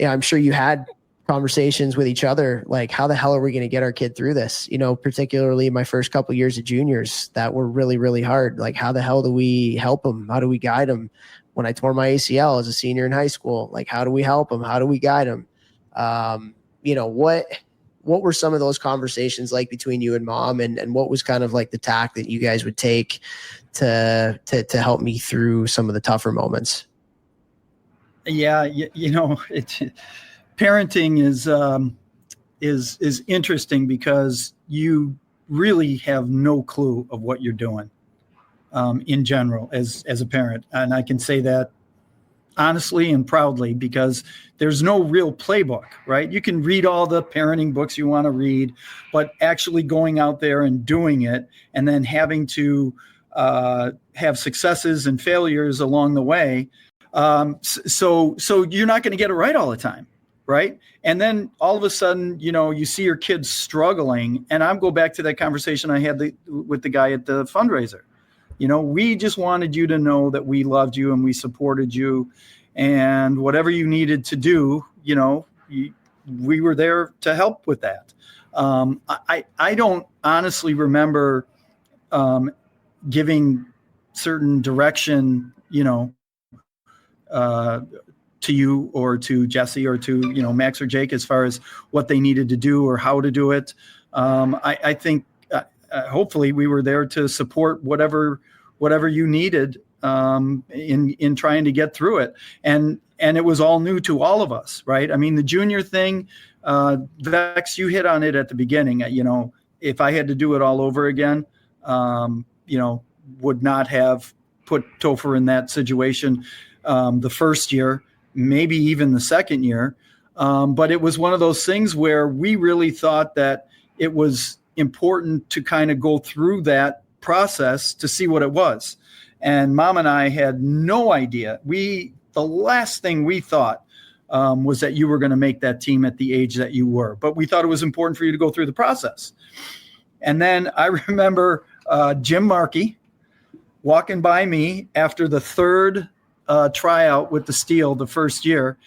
I'm sure you had conversations with each other, like, how the hell are we going to get our kid through this? Particularly my first couple of years of juniors that were really, really hard. Like, how the hell do we help him? How do we guide him? When I tore my ACL as a senior in high school, like, how do we help him? How do we guide him? What were some of those conversations like between you and Mom, and what was kind of like the tack that you guys would take to help me through some of the tougher moments? Yeah. Parenting is interesting because you really have no clue of what you're doing, in general as a parent. And I can say that honestly and proudly because there's no real playbook, right? You can read all the parenting books you want to read, but actually going out there and doing it and then having to have successes and failures along the way. So you're not going to get it right all the time, right? And then all of a sudden, you see your kids struggling. And I'll go back to that conversation I had with the guy at the fundraiser. We just wanted you to know that we loved you and we supported you, and whatever you needed to do, we were there to help with that. I don't honestly remember giving certain direction, to you or to Jesse or to, Max or Jake as far as what they needed to do or how to do it. I think hopefully we were there to support whatever you needed in trying to get through it. And it was all new to all of us, right? I mean, the junior thing, Vex, you hit on it at the beginning. If I had to do it all over again, would not have put Topher in that situation the first year, maybe even the second year. But it was one of those things where we really thought that it was important to kind of go through that process to see what it was. And Mom and I had no idea. The last thing we thought was that you were going to make that team at the age that you were, but we thought it was important for you to go through the process. And then I remember Jim Markey walking by me after the third tryout with the Steel the first year.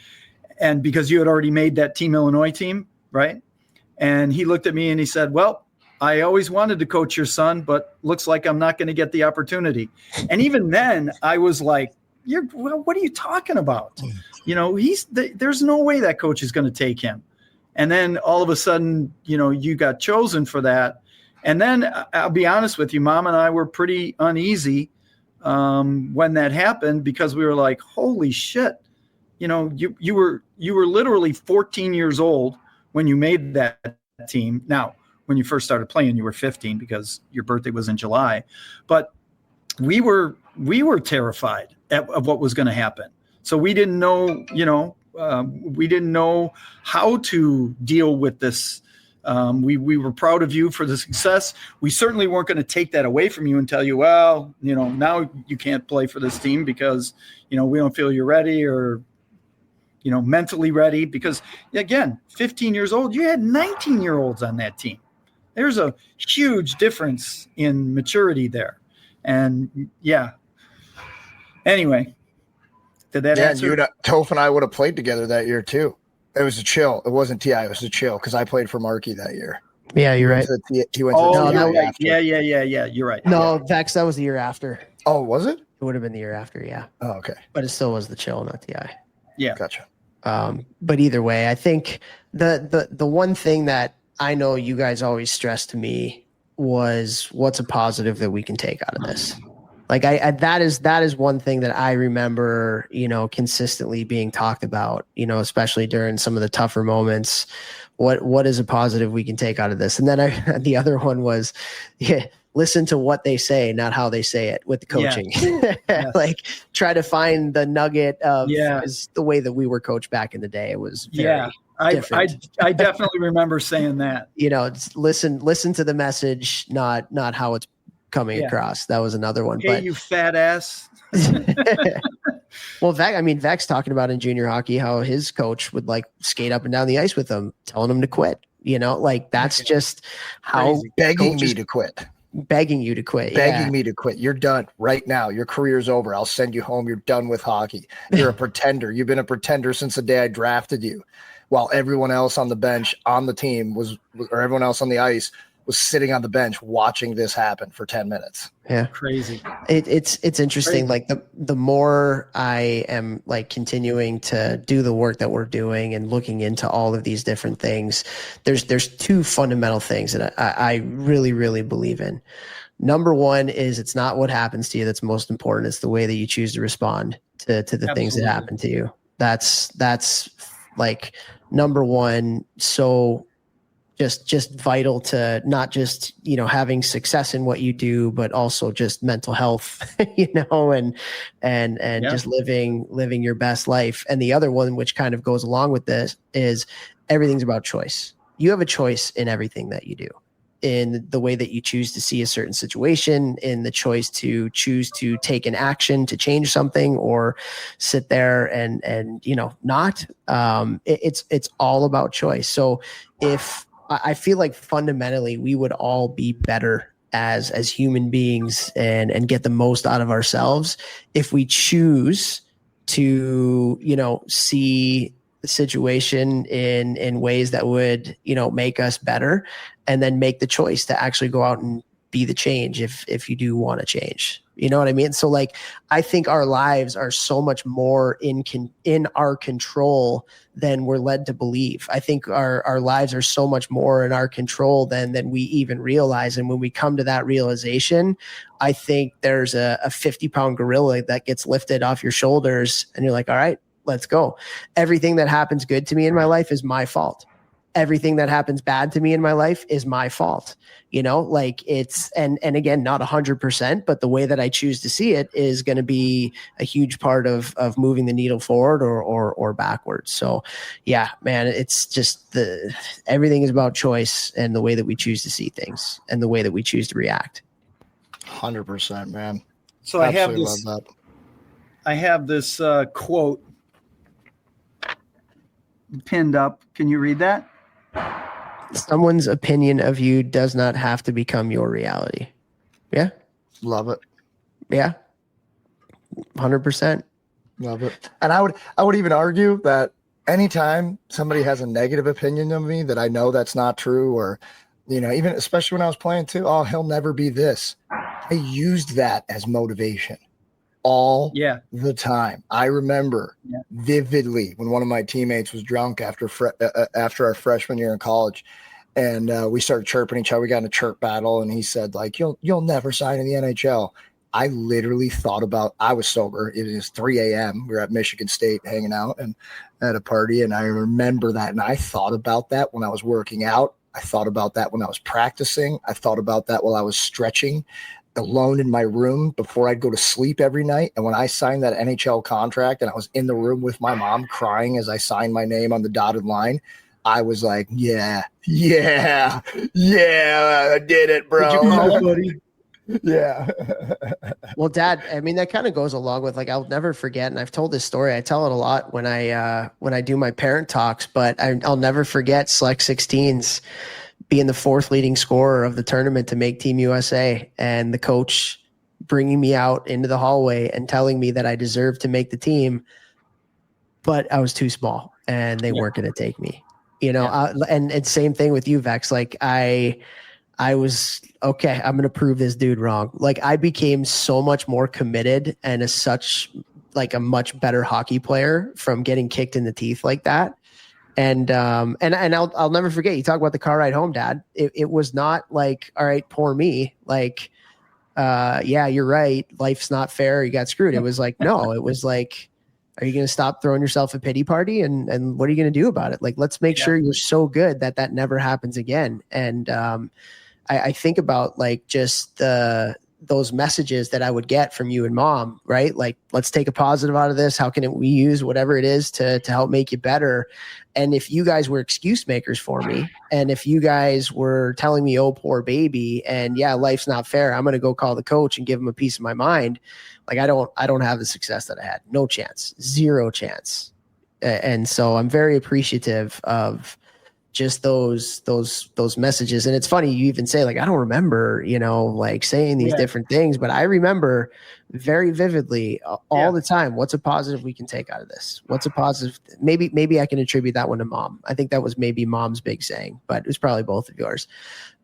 And because you had already made that Team Illinois team, right? And he looked at me and he said, well, I always wanted to coach your son, but looks like I'm not going to get the opportunity. And even then I was like, what are you talking about? There's no way that coach is going to take him. And then all of a sudden, you got chosen for that. And then I'll be honest with you, Mom and I were pretty uneasy when that happened, because we were like, holy shit, you were literally 14 years old when you made that team. Now, when you first started playing, you were 15 because your birthday was in July, but we were terrified of what was going to happen. So we didn't know, we didn't know how to deal with this. We were proud of you for the success. We certainly weren't going to take that away from you and tell you, well, now you can't play for this team because, we don't feel you're ready or, mentally ready. Because again, 15 years old, you had 19-year-olds on that team. There's a huge difference in maturity there. And anyway, did that answer? Toph and I would have played together that year too. It was a chill. It wasn't TI. It was a chill because I played for Markey that year. Yeah, you're right. He went to the TI right. after. Yeah. You're right. No, Vex, that was the year after. Oh, was it? It would have been the year after, yeah. Oh, okay. But it still was the chill, not TI. Yeah. Gotcha. But either way, I think the one thing that I know you guys always stressed to me was what's a positive that we can take out of this. Like that is one thing that I remember, consistently being talked about, especially during some of the tougher moments. What is a positive we can take out of this? And then the other one was, listen to what they say, not how they say it with the coaching. Yeah. Like try to find the nugget of is the way that we were coached back in the day. It was very different. I definitely remember saying that. Listen to the message, not how it's coming across. That was another one. Hey, but you fat ass. Well, Vex talking about in junior hockey how his coach would like skate up and down the ice with him, telling him to quit. That's just how begging me to quit. Begging you to quit. Begging me to quit. You're done right now. Your career's over. I'll send you home. You're done with hockey. You're a pretender. You've been a pretender since the day I drafted you, while everyone else on the bench on the team or everyone else on the ice was sitting on the bench watching this happen for 10 minutes. Yeah. Crazy. It's interesting. Crazy. Like the more I am like continuing to do the work that we're doing and looking into all of these different things, there's two fundamental things that I really, really believe in. Number one is it's not what happens to you that's most important. It's the way that you choose to respond to the Absolutely. things that happen to you. That's like number one. So just vital to not just, having success in what you do, but also just mental health, and just living your best life. And the other one, which kind of goes along with this, is everything's about choice. You have a choice in everything that you do, in the way that you choose to see a certain situation, in the choice to choose to take an action to change something or sit there and not. It's all about choice. So if I feel like fundamentally we would all be better as human beings and get the most out of ourselves if we choose to, see the situation in ways that would, make us better, and then make the choice to actually go out and be the change if you do want to change. You know what I mean? So like, I think our lives are so much more in our control than we're led to believe. I think our lives are so much more in our control than we even realize. And when we come to that realization, I think there's a 50-pound gorilla that gets lifted off your shoulders and you're like, all right, let's go. Everything that happens good to me in my life is my fault. Everything that happens bad to me in my life is my fault. It's, and again, not 100%, but the way that I choose to see it is going to be a huge part of moving the needle forward or backwards. So yeah, man, it's just everything is about choice and the way that we choose to see things and the way that we choose to react. 100%, man. So I have this quote pinned up. Can you read that? Someone's opinion of you does not have to become your reality. Yeah. Love it. Yeah. 100%. Love it. And I would even argue that anytime somebody has a negative opinion of me that I know that's not true, or, even especially when I was playing too, oh, he'll never be this. I used that as motivation all the time. I remember vividly when one of my teammates was drunk after our freshman year in college, And we started chirping each other. We got in a chirp battle, and he said, like, you'll never sign in the NHL. I literally thought about, I was sober. It was 3 a.m. We were at Michigan State hanging out and at a party. And I remember that. And I thought about that when I was working out. I thought about that when I was practicing. I thought about that while I was stretching alone in my room before I'd go to sleep every night. And when I signed that NHL contract and I was in the room with my mom crying as I signed my name on the dotted line, I was like, yeah, I did it, bro. Did you call it, buddy? Yeah. Well, Dad, I mean, that kind of goes along with, like, I'll never forget, and I've told this story. I tell it a lot when I do my parent talks, but I'll never forget Select 16s being the fourth leading scorer of the tournament to make Team USA, and the coach bringing me out into the hallway and telling me that I deserved to make the team, but I was too small and they weren't going to take me. And same thing with you, Vex. Like, I was, okay, I'm going to prove this dude wrong. Like, I became so much more committed and as such, like, a much better hockey player from getting kicked in the teeth like that. And I'll never forget, you talk about the car ride home, Dad. It was not like, all right, poor me. Like, yeah, you're right. Life's not fair. You got screwed. It was like, no, it was like, are you going to stop throwing yourself a pity party? And what are you going to do about it? Like, let's make sure you're so good that never happens again. And, I think about, like, just those messages that I would get from you and Mom, right? Like, let's take a positive out of this. How can we use whatever it is to help make you better? And if you guys were excuse makers for me, and if you guys were telling me, oh, poor baby, and yeah, life's not fair, I'm going to go call the coach and give him a piece of my mind. Like, I don't have the success that I had. No chance, zero chance. And so I'm very appreciative of just those messages. And it's funny, you even say, like, I don't remember, like, saying these different things, but I remember very vividly all the time. What's a positive we can take out of this? What's a positive? Maybe I can attribute that one to Mom. I think that was maybe Mom's big saying, but it was probably both of yours.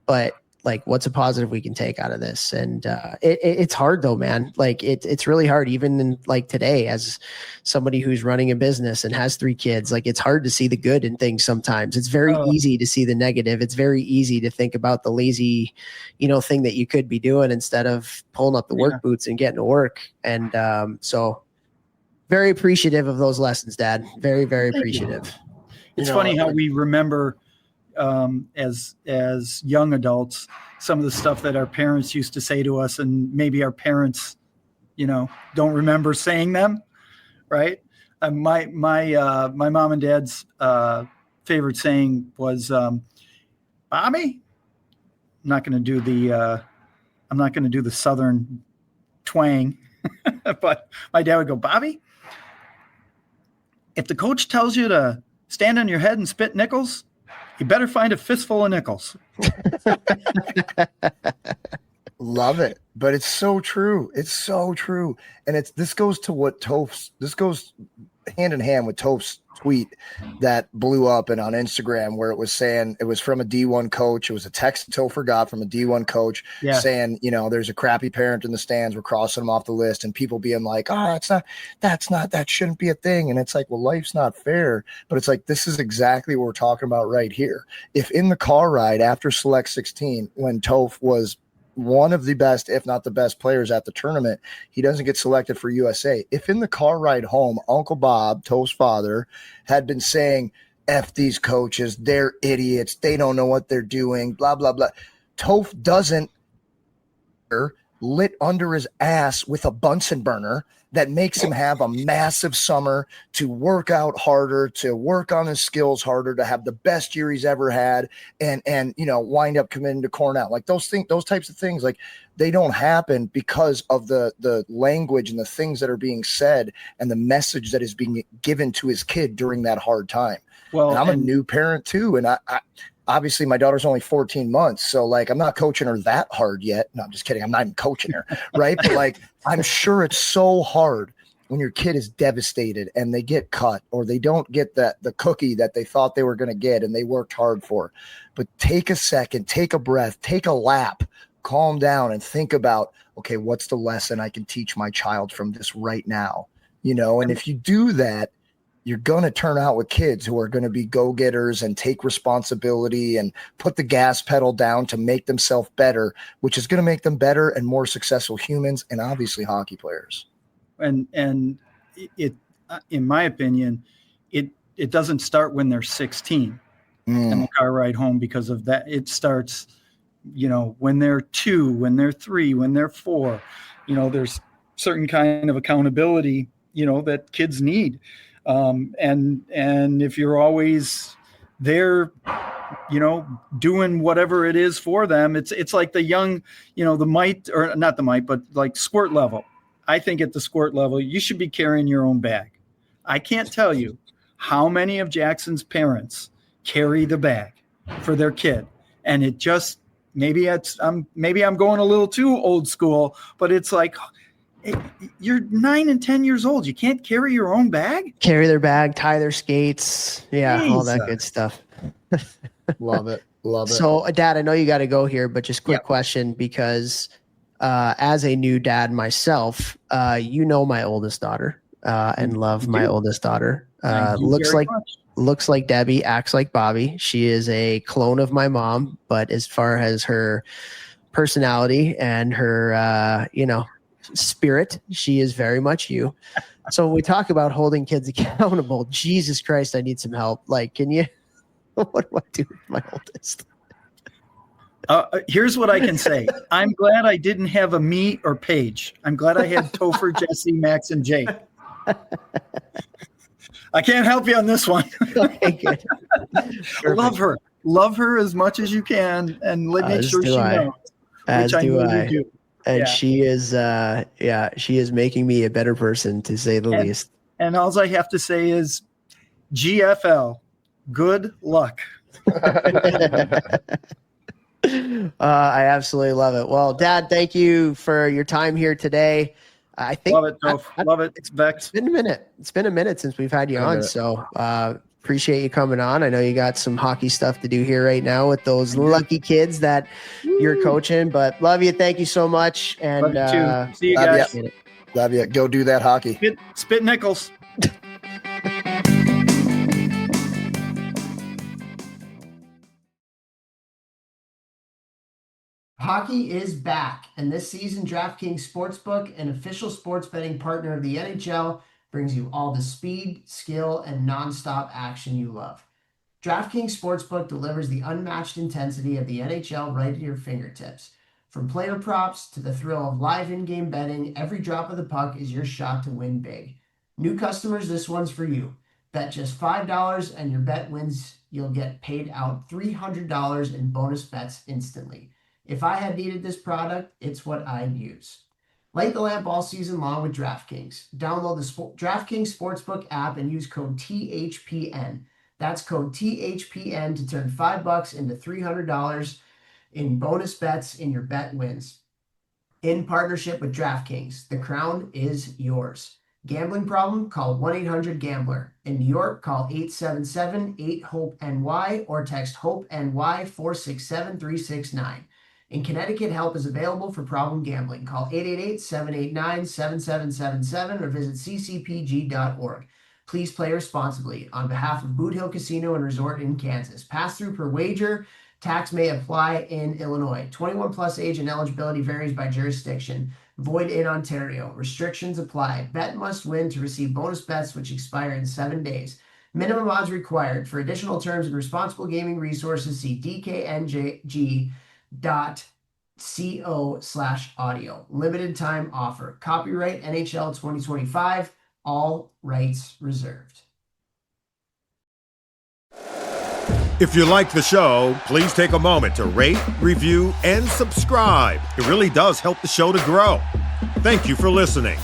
But, like, what's a positive we can take out of this? And it's hard though, man. Like, it's really hard, even in, like, today, as somebody who's running a business and has 3 kids. Like, it's hard to see the good in things sometimes. It's very easy to see the negative. It's very easy to think about the lazy, thing that you could be doing instead of pulling up the work boots and getting to work. And so very appreciative of those lessons, Dad. Very, very appreciative. It's funny how we remember as young adults, some of the stuff that our parents used to say to us, and maybe our parents, don't remember saying them, right? My mom and dad's favorite saying was, "Bobby." I'm not going to do the Southern twang, but my dad would go, "Bobby, if the coach tells you to stand on your head and spit nickels, you better find a fistful of nickels." Love it. But it's so true. It's so true. And this goes hand in hand with Toph's tweet that blew up and on Instagram, where it was saying, it was from a D1 coach. It was a text Topher got from a D1 coach saying, there's a crappy parent in the stands. We're crossing them off the list, and people being like, that shouldn't be a thing. And it's like, well, life's not fair. But it's like, this is exactly what we're talking about right here. If in the car ride after Select 16, when Toph was one of the best, if not the best players at the tournament, he doesn't get selected for USA. If in the car ride home, Uncle Bob, Toph's father, had been saying, F these coaches, they're idiots, they don't know what they're doing, blah, blah, blah. Toph doesn't lit under his ass with a Bunsen burner that makes him have a massive summer to work out harder, to work on his skills harder, to have the best year he's ever had, and wind up committing to Cornell. Like, those types of things, like, they don't happen because of the language and the things that are being said and the message that is being given to his kid during that hard time. Well, and I'm a new parent too, and I obviously my daughter's only 14 months. So, like, I'm not coaching her that hard yet. No, I'm just kidding. I'm not even coaching her. Right. But, like, I'm sure it's so hard when your kid is devastated and they get cut, or they don't get the cookie that they thought they were going to get and they worked hard for. But take a second, take a breath, take a lap, calm down, and think about, okay, what's the lesson I can teach my child from this right now? And if you do that, you're going to turn out with kids who are going to be go-getters and take responsibility and put the gas pedal down to make themselves better, which is going to make them better and more successful humans and obviously hockey players. And it, in my opinion, it doesn't start when they're 16 and the car ride home because of that. It starts, when they're 2, when they're 3, when they're 4, there's certain kind of accountability, that kids need. And if you're always there, doing whatever it is for them, it's like the young, the mite, or not the mite, but like squirt level. I think at the squirt level, you should be carrying your own bag. I can't tell you how many of Jackson's parents carry the bag for their kid. And it just, maybe I'm going a little too old school, but it's like, you're 9 and 10 years old. You can't carry your own bag? Carry their bag, tie their skates. Yeah, Jesus. all that good stuff. Love it. So, Dad, I know you got to go here, but just quick question, because as a new dad myself, my oldest daughter and love my oldest daughter. Looks like Debbie, acts like Bobby. She is a clone of my mom, but as far as her personality and her, spirit, she is very much you. So when we talk about holding kids accountable, Jesus Christ, I need some help. Like, can you, what do I do with my oldest? Here's what I can say. I'm glad I didn't have a me or Paige. I'm glad I had Topher, Jesse, Max, and Jake. I can't help you on this one. Okay, good. Love her as much as you can, and make sure she knows. As which do I know I. you do. And she is making me a better person, to say the least. And all I have to say is, GFL, good luck. I absolutely love it. Well, Dad, thank you for your time here today. I think love it, Toph. Love it. It's Vex. It's been a minute. It's been a minute since we've had you on. So appreciate you coming on. I know you got some hockey stuff to do here right now with those lucky kids that you're coaching, but love you. Thank you so much. And love you too. See you guys. Love you. Go do that hockey. Spit nickels. Hockey is back, and this season, DraftKings Sportsbook, an official sports betting partner of the NHL, brings you all the speed, skill, and nonstop action you love. DraftKings Sportsbook delivers the unmatched intensity of the NHL right at your fingertips. From player props to the thrill of live in-game betting, every drop of the puck is your shot to win big. New customers, this one's for you. Bet just $5 and your bet wins. You'll get paid out $300 in bonus bets instantly. If I had needed this product, it's what I'd use. Light the lamp all season long with DraftKings. Download the DraftKings Sportsbook app and use code THPN. That's code THPN to turn $5 into $300 in bonus bets in your bet wins. In partnership with DraftKings, the crown is yours. Gambling problem? Call 1-800-GAMBLER. In New York, call 877-8-HOPE-NY or text HOPE-NY 467-369. In Connecticut, help is available for problem gambling. Call 888-789-7777 or visit ccpg.org. Please play responsibly. On behalf of Boot Hill Casino and Resort in Kansas. Pass-through per wager. Tax may apply in Illinois. 21 plus age and eligibility varies by jurisdiction. Void in Ontario. Restrictions apply. Bet must win to receive bonus bets which expire in 7 days. Minimum odds required. For additional terms and responsible gaming resources, see dkng.co/audio. Limited time offer. Copyright NHL 2025. All rights reserved. If you like the show, please take a moment to rate, review, and subscribe. It really does help the show to grow. Thank you for listening.